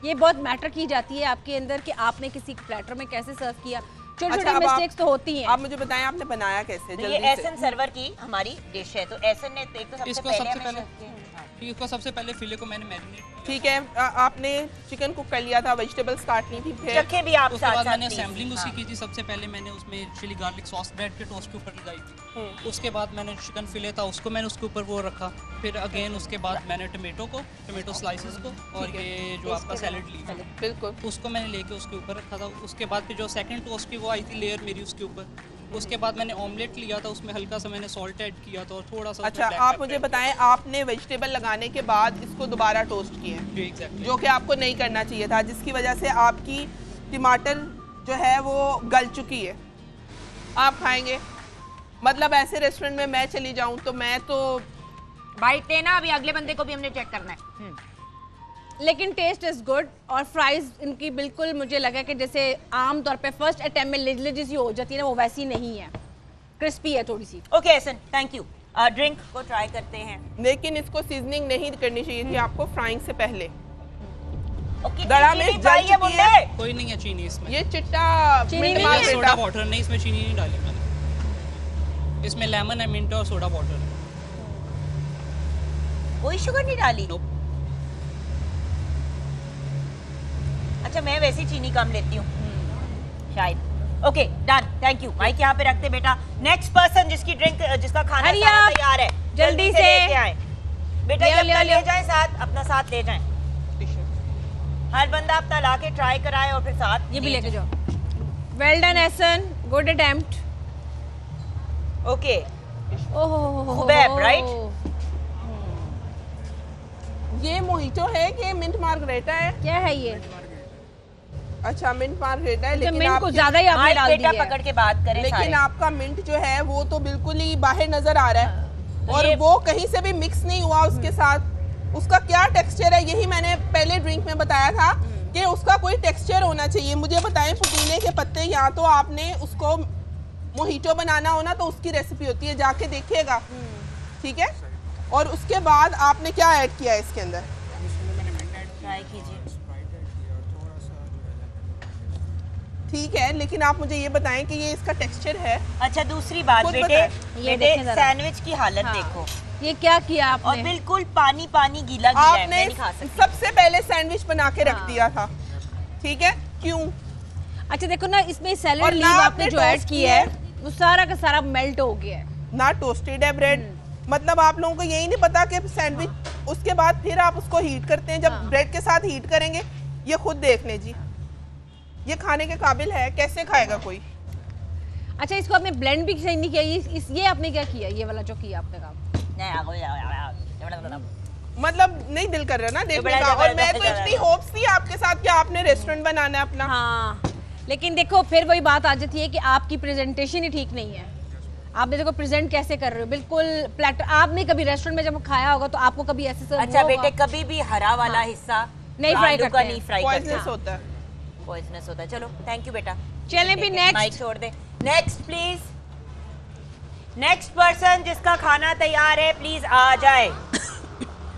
ये बहुत मैटर की जाती है आपके अंदर कि आपने किसी प्लेटर में कैसे सर्व किया। छोटी-छोटी मिस्टेक्स तो होती हैं। आप मुझे बताएं आपने बनाया कैसे? तो ये एसन सर्वर की हमारी डिश है। तो एसन ने एक तो इसको सबसे पहले फिले को मैंने मैरिनेट, ठीक है। आपने चिकन कुक कर लिया था, वेजिटेबल्स काटनी थी, फिर रखे भी आप उसके बाद मैंने असेंबलिंग उसी की थी। सबसे पहले मैंने उसमें चिली गार्लिक सॉस ब्रेड के टोस्ट के ऊपर लगाई थी। उसके बाद मैंने चिकन फिले था उसको मैंने उसके ऊपर वो रखा। फिर अगेन उसके बाद मैंने टोमेटो स्लाइसेस को और ये जो आपका सैलेड ली थी बिल्कुल उसको मैंने लेके उसके ऊपर रखा था। उसके बाद फिर जो सेकंड टोस्ट की वो आई थी लेयर मेरी उसके ऊपर। उसके बाद मैंने ऑमलेट लिया था, उसमें हल्का सा मैंने सॉल्ट ऐड किया था और थोड़ा सा। अच्छा, आप मुझे बताएं, आपने वेजिटेबल लगाने के बाद इसको दोबारा टोस्ट किया है? एग्जैक्टली, जो कि आपको नहीं करना चाहिए था, जिसकी वजह से आपकी टमाटर जो है वो गल चुकी है। आप खाएंगे? मतलब ऐसे रेस्टोरेंट में मैं चली जाऊं तो मैं तो बाइट लेना, अभी अगले बंदे को भी हमने चेक करना है। लेकिन टेस्ट इज गुड और फ्राइज इनकी बिल्कुल मुझे लगा कि जैसे आम तौर पे फर्स्ट अटेम्प्ट में लिज सी हो जाती है ना, वो वैसी नहीं है, क्रिस्पी है थोड़ी सी। Okay Ehsan, thank you. Drink को ट्राई करते हैं, लेकिन इसको सीजनिंग नहीं करनी चाहिए थी आपको फ्राइंग से पहले। दड़ा में जल चुकी है। कोई नहीं है चीनी इसमें, ये चिट्टा मिंट मार्क सोडा वाटर नहीं, इसमें चीनी नहीं डाली मैंने, इसमें लेमन है, मिंट और सोडा वाटर है, कोई शुगर नहीं डाली। अच्छा मैं वैसे ही चीनी कम लेती हूँ शायद। Okay done, thank you. Mic यहाँ पे रखते बेटा। नेक्स्ट पर्सन जिसकी ड्रिंक, जिसका खाना तैयार है, जल्दी से लेके आए बेटा। ये अपना ले जाएं साथ, अपना साथ ले जाएं। हर बंदा अपना लाके ट्राई कराए और फिर साथ ये भी लेके जाओ। Well done Ehsan, good attempt. Okay oh Khubaib right. ये मोहितो है कि मिंट मार्गरेटा है? क्या है ये? अच्छा मिंट मार्गरेटा है, लेकिन मिंट को ज्यादा ही आपने डाल दिया है। पकड़ के बात करें लेकिन सारे। आपका मिंट जो है वो तो बिल्कुल ही बाहर नजर आ रहा है और वो कहीं से भी मिक्स नहीं हुआ उसके साथ। उसका क्या टेक्सचर है, यही मैंने पहले ड्रिंक में बताया था कि उसका कोई टेक्सचर होना चाहिए। मुझे बताएं पुदीने के पत्ते, या तो आपने उसको मोहितो बनाना हो ना तो उसकी रेसिपी होती है, जाके देखिएगा, ठीक है। और उसके बाद आपने क्या ऐड किया है इसके अंदर? ट्राई कीजिए। ठीक है, लेकिन आप मुझे ये बताएं कि ये इसका टेक्सचर है। अच्छा दूसरी बात बेटे सैंडविच की हालत देखो, ये क्या किया आपने? और बिल्कुल पानी पानी गीला गीला है, मैं नहीं खा सकती। सबसे पहले सैंडविच बना के रख दिया था, ठीक है, क्यों? अच्छा देखो ना, इसमें सैलेड लीव आपने जो ऐड की है वो सारा का सारा मेल्ट हो गया है ना, टोस्टेड है ब्रेड। मतलब आप लोगों को यही नहीं पता कि सैंडविच उसके बाद फिर आप उसको हीट करते हैं, जब ब्रेड के साथ हीट करेंगे। ये खुद देख ले जी, ये खाने के काबिल है, कैसे खाएगा कोई? अच्छा इसको आपने ब्लेंड भी सही नहीं किया, ये आपने क्या किया, ये वाला जो किया आपने काम? मतलब नहीं दिल कर रहा ना देखने का। और मैं तो इतनी होप्स थी आपके साथ कि आपने रेस्टोरेंट बनाना है अपना। हाँ लेकिन देखो फिर वही बात आ जाती है कि आपकी प्रेजेंटेशन ही ठीक नहीं है। आपने देखो प्रेजेंट कैसे कर रहे हो, बिल्कुल प्लेटर। आपने कभी रेस्टोरेंट में जब खाया होगा तो आपको कभी ऐसे सर्व अच्छा बेटे कभी भी हरा वाला हिस्सा नहीं फ्राई करते हैं, नहीं फ्राई करते होता है, पॉइजनस होता है। चलो थैंक यू बेटा। चलें भी नेक्स्ट, माइक छोड़ दे। नेक्स्ट प्लीज, नेक्स्ट पर्सन जिसका खाना तैयार है प्लीज आ जाए।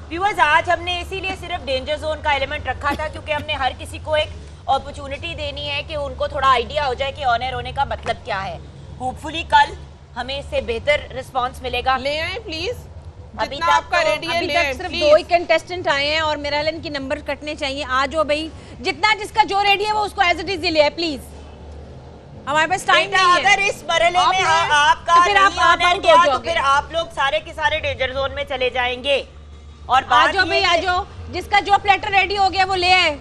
व्यूअर्स आज हमने इसीलिए सिर्फ डेंजर जोन का एलिमेंट रखा था क्योंकि हमने हर किसी को एक अपॉर्चुनिटी देनी है कि उनको थोड़ा आइडिया हो जाए कि ऑन एयर होने का मतलब क्या है। होपफुली कल हमें इससे बेहतर रिस्पांस मिलेगा। ले आए प्लीज, अभी जितना आपका रेडी है, अभी तक सिर्फ 2 ही कंटेस्टेंट आए हैं और मेरा इनकी नंबर कटने चाहिए। आ जाओ भाई, जितना जिसका जो रेडी है वो उसको एज इट इज ले आए प्लीज, हमारे पास टाइम नहीं है। अगर इस मरहले में आपका तो फिर आप आउट हो तो फिर आप लोग सारे के सारे डेंजर जोन में चले जाएंगे। और आ जाओ भाई, आ जाओ, जिसका जो प्लेटर रेडी हो गया वो ले आए।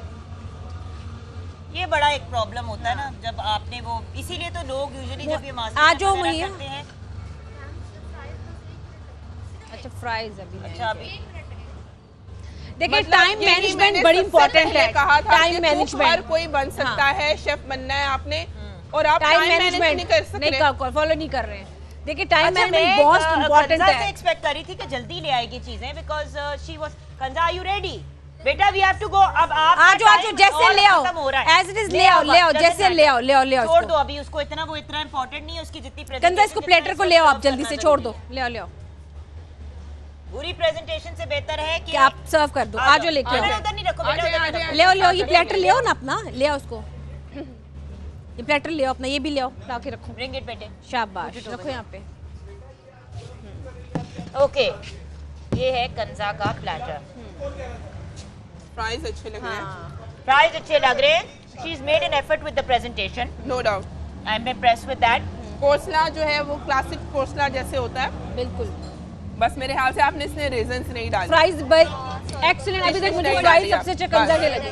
ये बड़ा एक प्रॉब्लम होता है ना जब आपने वो, इसीलिए तो लोग यूजुअली जब ये मास्टर आ जाओ भैया करते हैं। अच्छा फ्राइज अभी, अच्छा अभी देखिए टाइम मैनेजमेंट बड़ी इंपॉर्टेंट है। कहा था टाइम मैनेजमेंट हर कोई बन सकता है, शेफ बनना है आपने, और आप टाइम मैनेजमेंट नहीं कर सकते, नहीं फॉलो नहीं कर रहे हैं। देखिए टाइम मैनेजमेंट बहुत इंपॉर्टेंट है। मैं एक्सपेक्ट करी थी कि जल्दी ले आएगी चीजें बिकॉज़ शी वाज कंजा आर यू रेडी बेटा वी हैव टू गो। अब आप आ जाओ जैसे ले आओ, एज इट इज ले आओ जैसे ले आओ छोड़ दो अभी उसको, इतना वो इतना इंपॉर्टेंट नहीं है उसकी जितनी प्रेजेंटेशन। कंजा इसको प्लेटर को ले आओ आप जल्दी से, छोड़ दो, ले आओ। पूरी प्रेजेंटेशन से बेहतर है कि आप सर्व कर दो। आ जाओ लेके आओ, उधर नहीं रखो बेटा, ले आओ ये प्लेटर ले आओ ना अपना, ले आओ उसको, ये प्लेटर ले आओ अपना, ये भी ले आओ, ला के रखो। ब्रिंग इट बेटे, शाबाश, रखो यहाँ पे। ओके ये है कंजा का प्लेटर। फ्राइज अच्छे लग रहे हैं, फ्राइज अच्छे लग रहे हैं। She is made an effort with the presentation, no doubt. I am impressed with that. कोर्सला जो है वो क्लासिक कोर्सला जैसे होता है बिल्कुल, बस मेरे ख्याल से आपने इसमें रेजन्स नहीं डाले। फ्राइज एक्सीलेंट, अभी तक मुझे फ्राइज सबसे अच्छे कंजा के लगे।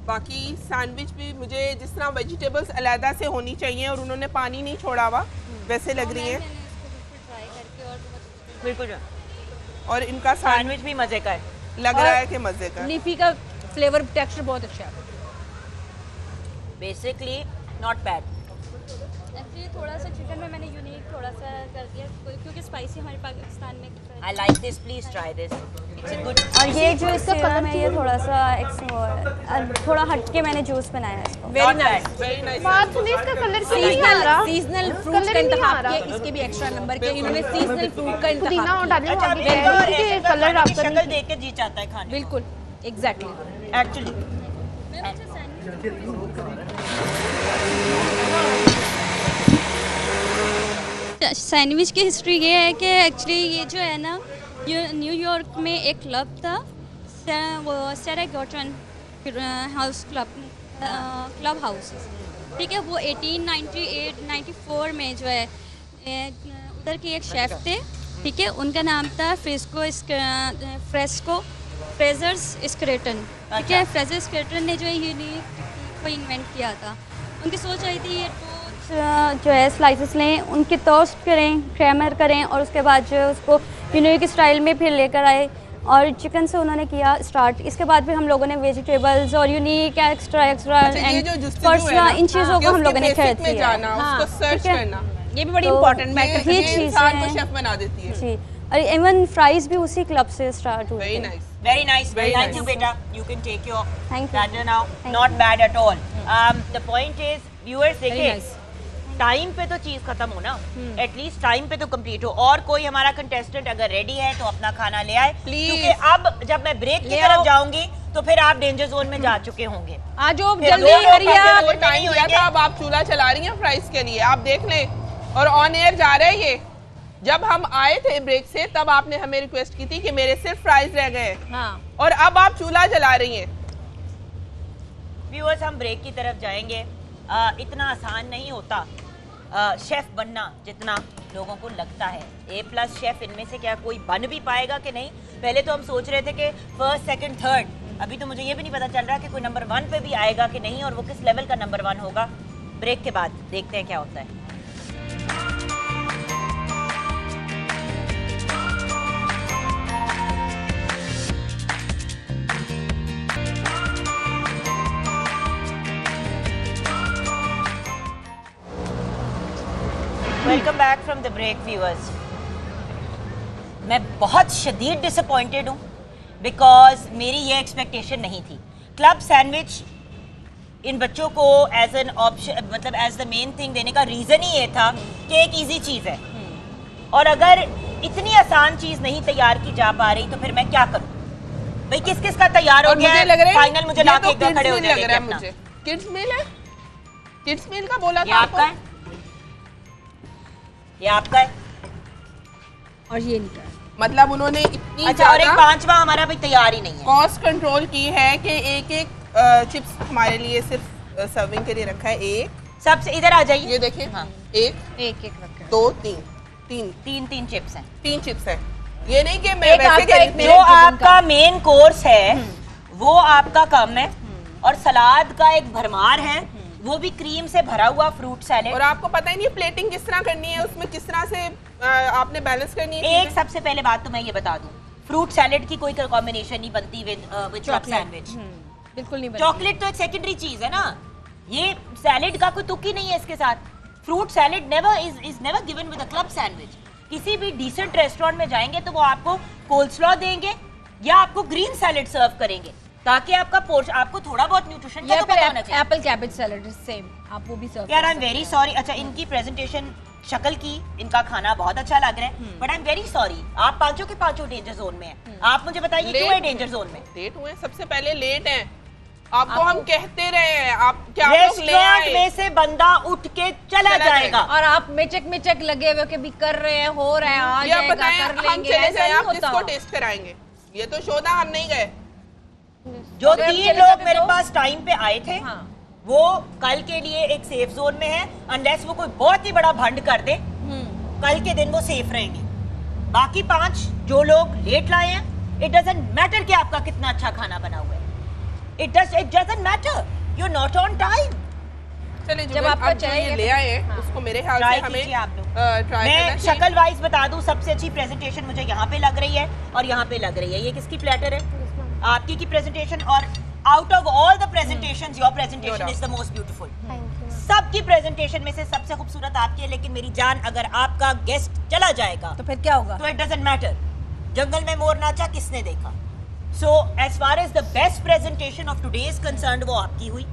बाकी सैंडविच भी मुझे जिस तरह वेजिटेबल्स अलहदा से होनी चाहिए और उन्होंने पानी नहीं छोड़ा हुआ वैसे लग रही है बिल्कुल। और इनका सैंडविच भी मजे का है, लग रहा है कि मजे का। लीफी का फ्लेवर टेक्सचर बहुत अच्छा है, बेसिकली नॉट बैड। एक्चुअली थोड़ा सा चिकन में मैंने यूनिक थोड़ा सा कर दिया क्योंकि स्पाइसी हमारे पाकिस्तान में I like this, please try this. It's a good. और ये जो इसका कलर है ये थोड़ा सा थोड़ा हट के मैंने जूस बनाया है इसको। Very nice. Very nice. बात सुनिए, इसका कलर क्यों नहीं आ रहा? सीजनल फ्रूट्स का इंतखाब किया, इसके भी एक्स्ट्रा नंबर के इन्होंने सीजनल फ्रूट का पुदीना इंतखाब और किया। डालिए, अच्छा, वो आगे कह रही थी कि कलर आपका शक्ल देख के जी चाहता है खाने। बिल्कुल एग्जैक्टली। Actually. सैंडविच की हिस्ट्री ये है कि एक्चुअली ये जो है ना न्यूयॉर्क में एक क्लब था, वो सेरा गॉटन हाउस क्लब हाउस, ठीक है। वो 1898-94 में जो है उधर के एक शेफ़ थे, ठीक है। उनका नाम था फ्रेस्को फ्रेजर्स स्क्रेटन, ठीक है। फ्रेजर स्क्रेटन ने जो है यूनिक को इन्वेंट किया था। उनकी सोच आई थी ये जो है स्लाइसेस लें, उनकी टोस्ट करें, क्रैमर करें और उसके बाद जो है उसको यूनिक स्टाइल में फिर लेकर आए और चिकन से उन्होंने किया स्टार्ट। इसके बाद फिर हम लोगों ने वेजिटेबल्स और unique extra and personal in चीज़ों को हम लोगों ने खरीद लिया। उसको सर्च करना, ये भी बड़ी इंपॉर्टेंट मैटर ये इंसान को शेफ बना देती है। जी, और इवन फ्राइज भी उसी क्लब से स्टार्ट हुए। Very nice. Very nice. Very Thank nice. you, beta. You can take your Thank you. platter now. Thank Not you. bad at all. The point is, viewers, देखिए, nice. Time पे तो चीज खत्म हो ना, at least time पे तो complete हो। और कोई हमारा कंटेस्टेंट अगर रेडी है तो अपना खाना ले आए, क्योंकि अब जब मैं ब्रेक की तरफ जाऊंगी तो फिर आप डेंजर जोन में जा चुके होंगे। आज जल्दी हरिया टाइम दिया था, अब आप चूल्हा चला रही हैं फ्राइज के लिए, आप देख लें। और ऑन एयर जा रहे हैं ये। जब हम आए थे ब्रेक से तब आपने हमें रिक्वेस्ट की थी कि मेरे सिर्फ फ्राइज रह गए, और अब आप चूल्हा जला रही हैं। व्यूअर्स, हम ब्रेक की तरफ जाएंगे। इतना आसान नहीं होता शेफ बनना जितना लोगों को लगता है। A+ शेफ इनमें से क्या कोई बन भी पाएगा कि नहीं? पहले तो हम सोच रहे थे कि फर्स्ट, सेकंड, थर्ड, अभी तो मुझे ये भी नहीं पता चल रहा कि कोई नंबर 1 पे भी आएगा कि नहीं, और वो किस लेवल का नंबर 1 होगा। ब्रेक के बाद देखते हैं क्या होता है। Welcome back from the break viewers. मैं बहुत शदीद डिसअपॉइंटेड हूँ बिकॉज मेरी ये एक्सपेक्टेशन नहीं थी। क्लब सैंडविच इन बच्चों को एज एन ऑप्शन, मतलब एज द मेन थिंग देने का रीज़न ही ये था कि एक इजी चीज़ है, और अगर इतनी आसान चीज़ नहीं तैयार की जा पा रही तो फिर मैं क्या करूँ? भाई किस किस का तैयार हो गया है? फाइनल मुझे लाके एक खड़े हो जाएंगे अपना। किड्स मील है, किड्स मील का बोला ये था आपका है, ये आपका है, और ये नहीं कर। मतलब उन्होंने इतनी अच्छा, और एक 5वां हमारा भी तैयार ही नहीं है। कॉस्ट कंट्रोल की है कि एक एक चिप्स हमारे लिए सिर्फ सर्विंग के लिए रखा है। एक सबसे इधर आ जाइए, ये देखिए। हाँ। एक रखा, 2 3 तीन चिप्स हैं। 3 चिप्स हैं। ये नहीं कि मैं वैसे कह रही जो आपका मेन कोर्स है वो आपका कम है, और सलाद का एक भरमार है, वो भी क्रीम से भरा हुआ फ्रूट सैलेड। और आपको पता ही नहीं प्लेटिंग किस तरह करनी है, उसमें किस तरह से आपने बैलेंस करनी है। एक सबसे पहले बात तो मैं ये बता दूं, फ्रूट सैलेड की कोई कॉम्बिनेशन नहीं बनती विद क्लब सैंडविच। बिल्कुल नहीं बनती। चॉकलेट तो एक सेकेंडरी चीज है ना, ये सैलेड का कोई तुक ही नहीं है इसके साथ। Fruit salad never is never given with a club sandwich. किसी भी डिसेंट रेस्टोरेंट में जाएंगे तो वो आपको कोल्स्लॉ देंगे या आपको ग्रीन सैलेड सर्व करेंगे, ताकि आपका पोर्शन, आपको थोड़ा बहुत न्यूट्रिशन का तो पता होना चाहिए। एप्पल कैबेज सैलेड सेम, आप वो भी सर्व। यार आई एम वेरी सॉरी। अच्छा, इनकी प्रेजेंटेशन, शक्ल की, इनका खाना बहुत अच्छा लग रहा है, but I am very sorry, आप पांचों के पांचों डेंजर जोन में हैं। आप मुझे बताइए क्यों है डेंजर जोन में? लेट हुए, सबसे पहले लेट हैं। आपको हम कहते रहे हैं, आप क्या रेस्टोरेंट में से बंदा उठ के चला जाएगा और आप मिचक लगे हुए के भी कर रहे हैं, हो रहे हैं, आ जाएगा, कर लेंगे, हम चले जाए, आप किसको टेस्ट कराएंगे? ये तो शोधा, हम नहीं गए। जो 3 लोग मेरे पास टाइम पे आए थे, वो कल के लिए एक सेफ जोन में है, अनलेस वो कोई बहुत ही बड़ा भंड कर दे, कल के दिन वो सेफ रहेंगे। बाकी 5 जो लोग लेट लाए हैं, इट डजंट मैटर कि आपका कितना अच्छा खाना बना हुआ है, it doesn't matter, you are not on time. चलिए, जब आपका चाहिए ले आए उसको मेरे ख्याल से हमें आप लोग ट्राई मैं शक्ल वाइज बता दूं, सबसे अच्छी प्रेजेंटेशन मुझे यहाँ पे लग रही है और यहाँ पे लग रही है। ये किसकी प्लेटर है? आपकी की प्रेजेंटेशन, और out of all the presentations your presentation is the most beautiful. सबकी प्रेजेंटेशन में से सबसे खूबसूरत आपकी है, लेकिन मेरी जान अगर आपका गेस्ट चला जाएगा तो फिर क्या होगा? तो इट डजंट मैटर जंगल में मोर नाचा किसने देखा। So as far as the best presentation of today is concerned वो आपकी हुई,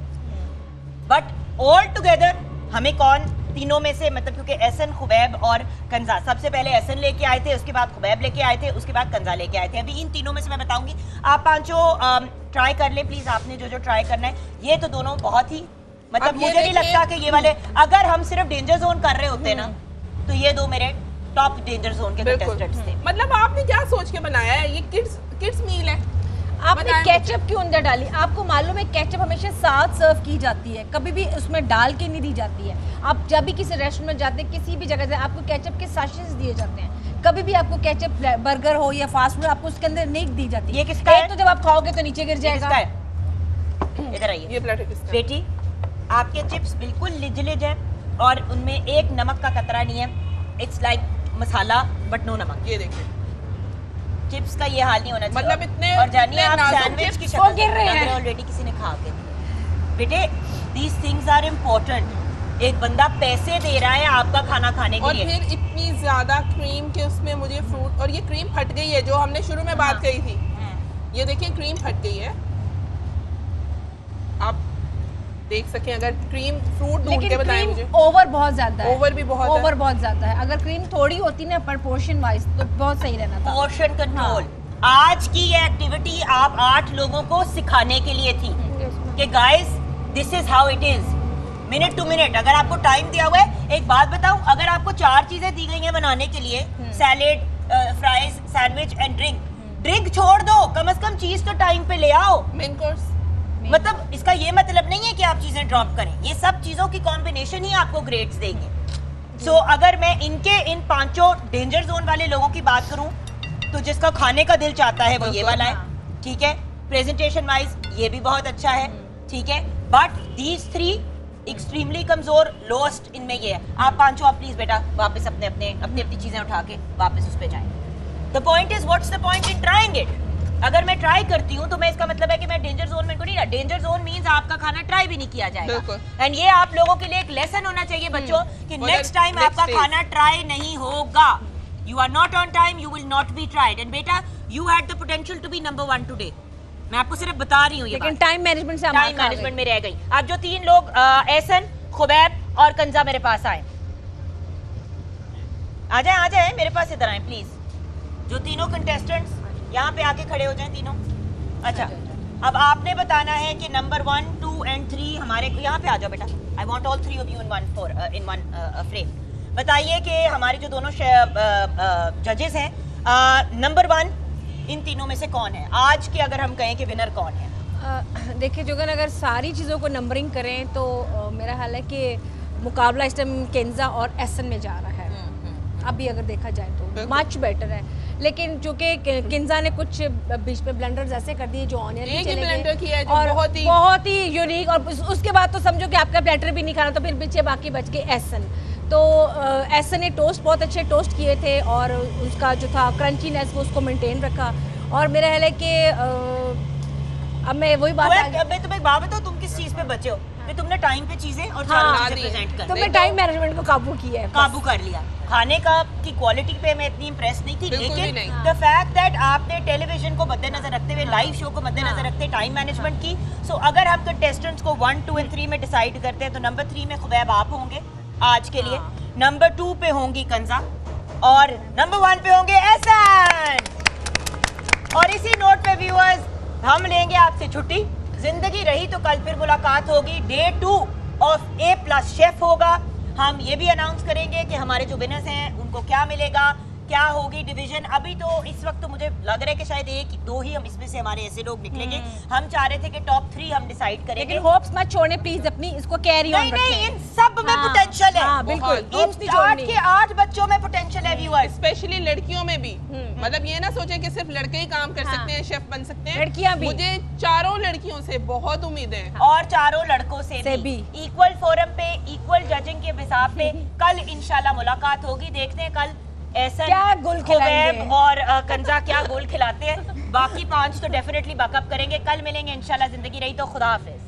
बट ऑल टुगेदर हमें कौन तीनों में से, मतलब क्योंकि एहसन, खुबैब और कंजा, सबसे पहले एहसन लेके आए थे, उसके बाद खुबैब लेके आए थे, उसके बाद कंजा लेके आए थे। अभी इन तीनों में से मैं बताऊंगी, आप पांचों ट्राई कर लें प्लीज, आपने जो जो ट्राई करना है। ये तो दोनों बहुत ही, मतलब मुझे नहीं लगता कि ये वाले, अगर हम सिर्फ डेंजर जोन कर रहे होते ना तो ये दो मेरे टॉप डेंजर जोन के कंटेस्टेंट्स थे। मतलब आपने क्या सोच के बनाया है? ये किड्स मील है, आपने केचप क्यों अंदर डाली? आपको मालूम है केचप हमेशा साथ सर्व की जाती है, कभी भी उसमें डाल के नहीं दी जाती है। आप जब भी किसी रेस्टोरेंट में जाते हैं, किसी भी जगह से आपको केचप के सैशेस दिए जाते हैं, कभी भी आपको केचप बर्गर हो या फास्ट फूड आपको उसके अंदर नहीं दी जाती। ये किसका है? तो जब आप खाओगे तो नीचे गिर जाएगा। इधर आइए, ये प्लेट किसका? बेटी आपके चिप्स बिल्कुल लिजलिज है और उनमें एक नमक का कतरा नहीं है। It's like masala but no namak. ये देखिए चिप्स का ये हाल नहीं होना चाहिए। मतलब इतने और जानिए इतने आप नाजुक सैंडविच chips की वो शक्ल गिर रहे हैं। ऑलरेडी किसी ने खा के दिए। बेटे दीज थिंग्स आर इम्पोर्टेंट। एक बंदा पैसे दे रहा है आपका खाना खाने के और लिए, फिर इतनी ज्यादा क्रीम के उसमें मुझे फ्रूट, और ये क्रीम फट गई है जो हमने शुरू में बात कही थी। ये देखिए क्रीम फट गई है, आप देख सकें। अगर क्रीम फ्रूट ढूंढ के बताएं मुझे। ओवर बहुत ज्यादा है, ओवर भी बहुत है। ओवर बहुत ज्यादा है। अगर क्रीम थोड़ी होती ना प्रपोर्शन वाइज तो बहुत सही रहना था। Portion control. आज की ये एक्टिविटी आप 8 लोगों को सिखाने के लिए थी कि guys this is how it is, minute to minute. अगर आपको टाइम दिया हुआ है, एक बात बताऊं, अगर आपको 4 चीजें दी गई हैं बनाने के लिए, salad, fries, sandwich and drink छोड़ दो, कम से कम चीज तो टाइम पे ले आओ। मेन कोर्स मतलब इसका ये मतलब नहीं है कि आप चीजें ड्रॉप करें, ये सब चीजों की कॉम्बिनेशन ही आपको ग्रेड्स देंगे। सो अगर मैं इनके इन 5 डेंजर जोन वाले लोगों की बात करूं तो जिसका खाने का दिल चाहता है वो ये वाला है, ठीक है। प्रेजेंटेशन वाइज ये भी बहुत अच्छा है, ठीक है, बट दीज 3 एक्सट्रीमली कमजोर, लोएस्ट इनमें ये है। आप 5 आप प्लीज बेटा वापस अपनी चीजें उठा के वापस उस पे जाएं। The point is what's the point in trying it. अगर मैं ट्राई करती हूँ तो मैं इसका मतलब है कि मैं डेंजर जोन में नहीं ना। डेंजर जोन मींस आपका खाना ट्राई भी नहीं किया जाएगा। एंड ये आप लोगों के लिए एक लेसन होना चाहिए बच्चों कि नेक्स्ट टाइम आपका खाना ट्राई नहीं होगा। You are not on time, you will not be tried. And बेटा you had the potential to be number 1 today. मैं आपको सिर्फ बता रही हूँ, लेकिन टाइम मैनेजमेंट से टाइम मैनेजमेंट में रह गई। आप जो 3 लोग एहसन, खुबैब और कंजा मेरे पास आए, आ जाए मेरे पास, इधर आए प्लीज। जो तीनों कंटेस्टेंट्स यहाँ पे आके खड़े हो जाएं तीनों। अच्छा, अब आपने बताना है कि नंबर 1, 2 एंड 3 हमारे, यहाँ पे आ जाओ बेटा। I want all 3 of you in one frame. बताइए कि हमारे जो दोनों जजेस हैं, नंबर 1 इन तीनों में से कौन है आज की, अगर हम कहें कि विनर कौन है? देखिए जोगन, अगर सारी चीज़ों को नंबरिंग करें तो मेरा ख्याल है कि मुकाबला इस टाइम केंजा और एहसन में जा रहा है। अभी अगर देखा जाए तो मच बेटर है, लेकिन चूंकि किंजा ने कुछ बीच में ब्लेंडर्स ऐसे कर दिए जो ऑनियन नहीं चले गए और बहुत ही यूनिक, और उसके बाद तो समझो कि आपका प्लेटर भी नहीं खाना, तो फिर पीछे बाकी बच गए एहसन। तो एहसन ने टोस्ट बहुत अच्छे टोस्ट किए थे और उसका जो था क्रंचीनेस वो उसको मेंटेन रखा। और मेरा ख्याल है कि अब मैं वही बात मैं तुम्हें एक बात बताऊं, तुम किस चीज पे बचे हो? तुमने टाइम पे चीजें और चारों चीजें प्रेजेंट कर, तुमने टाइम मैनेजमेंट को काबू किया है, काबू कर लिया। खाने का की क्वालिटी पे मैं इतनी इम्प्रेस नहीं थी, लेकिन द फैक्ट दैट आपने टेलीविजन को मद्देनजर रखते हुए, लाइव शो को मद्देनजर रखते टाइम मैनेजमेंट की। सो अगर हम कंटेस्टेंट्स को 1, 2 एंड 3 में डिसाइड करते हैं तो नंबर 3 में खुबैब आप होंगे आज के लिए, नंबर 2 पे होंगी कंजा और नंबर 1 पे होंगे एहसन। और इसी नोट पे व्यूअर्स हम लेंगे आपसे छुट्टी। जिंदगी रही तो कल फिर मुलाकात होगी। डे 2 ऑफ A+ शेफ होगा। हम ये भी अनाउंस करेंगे कि हमारे जो विनर्स हैं उनको क्या मिलेगा, क्या होगी डिवीजन। अभी तो इस वक्त तो मुझे लग रहा है कि शायद 1-2 ही हम इसमें से हमारे ऐसे लोग निकलेंगे। हम चाह रहे थे कि टॉप 3 हम डिसाइड करेंगे, लेकिन होप्स मत छोड़ने प्लीज, अपनी इसको कैरी ऑन रखें। नहीं, इन सब में पोटेंशियल है। बिल्कुल, इन 8 के 8 बच्चों में पोटेंशियल है व्यूअर्स, स्पेशली लड़कियों में भी। मतलब ये ना सोचे कि सिर्फ लड़के ही काम कर सकते हैं, शेफ बन सकते हैं, लड़कियां भी। मुझे चारों लड़कियों से बहुत उम्मीद है और चारों लड़कों से भी इक्वल फोरम पे, इक्वल जजिंग के हिसाब पे कल इंशाल्लाह मुलाकात होगी। देखते हैं कल ऐसा क्या गोल खिलाएंगे और कंजा क्या गोल खिलाते हैं। बाकी 5 तो डेफिनेटली बैकअप करेंगे। कल मिलेंगे इंशाल्लाह, जिंदगी रही तो खुदा हाफिज।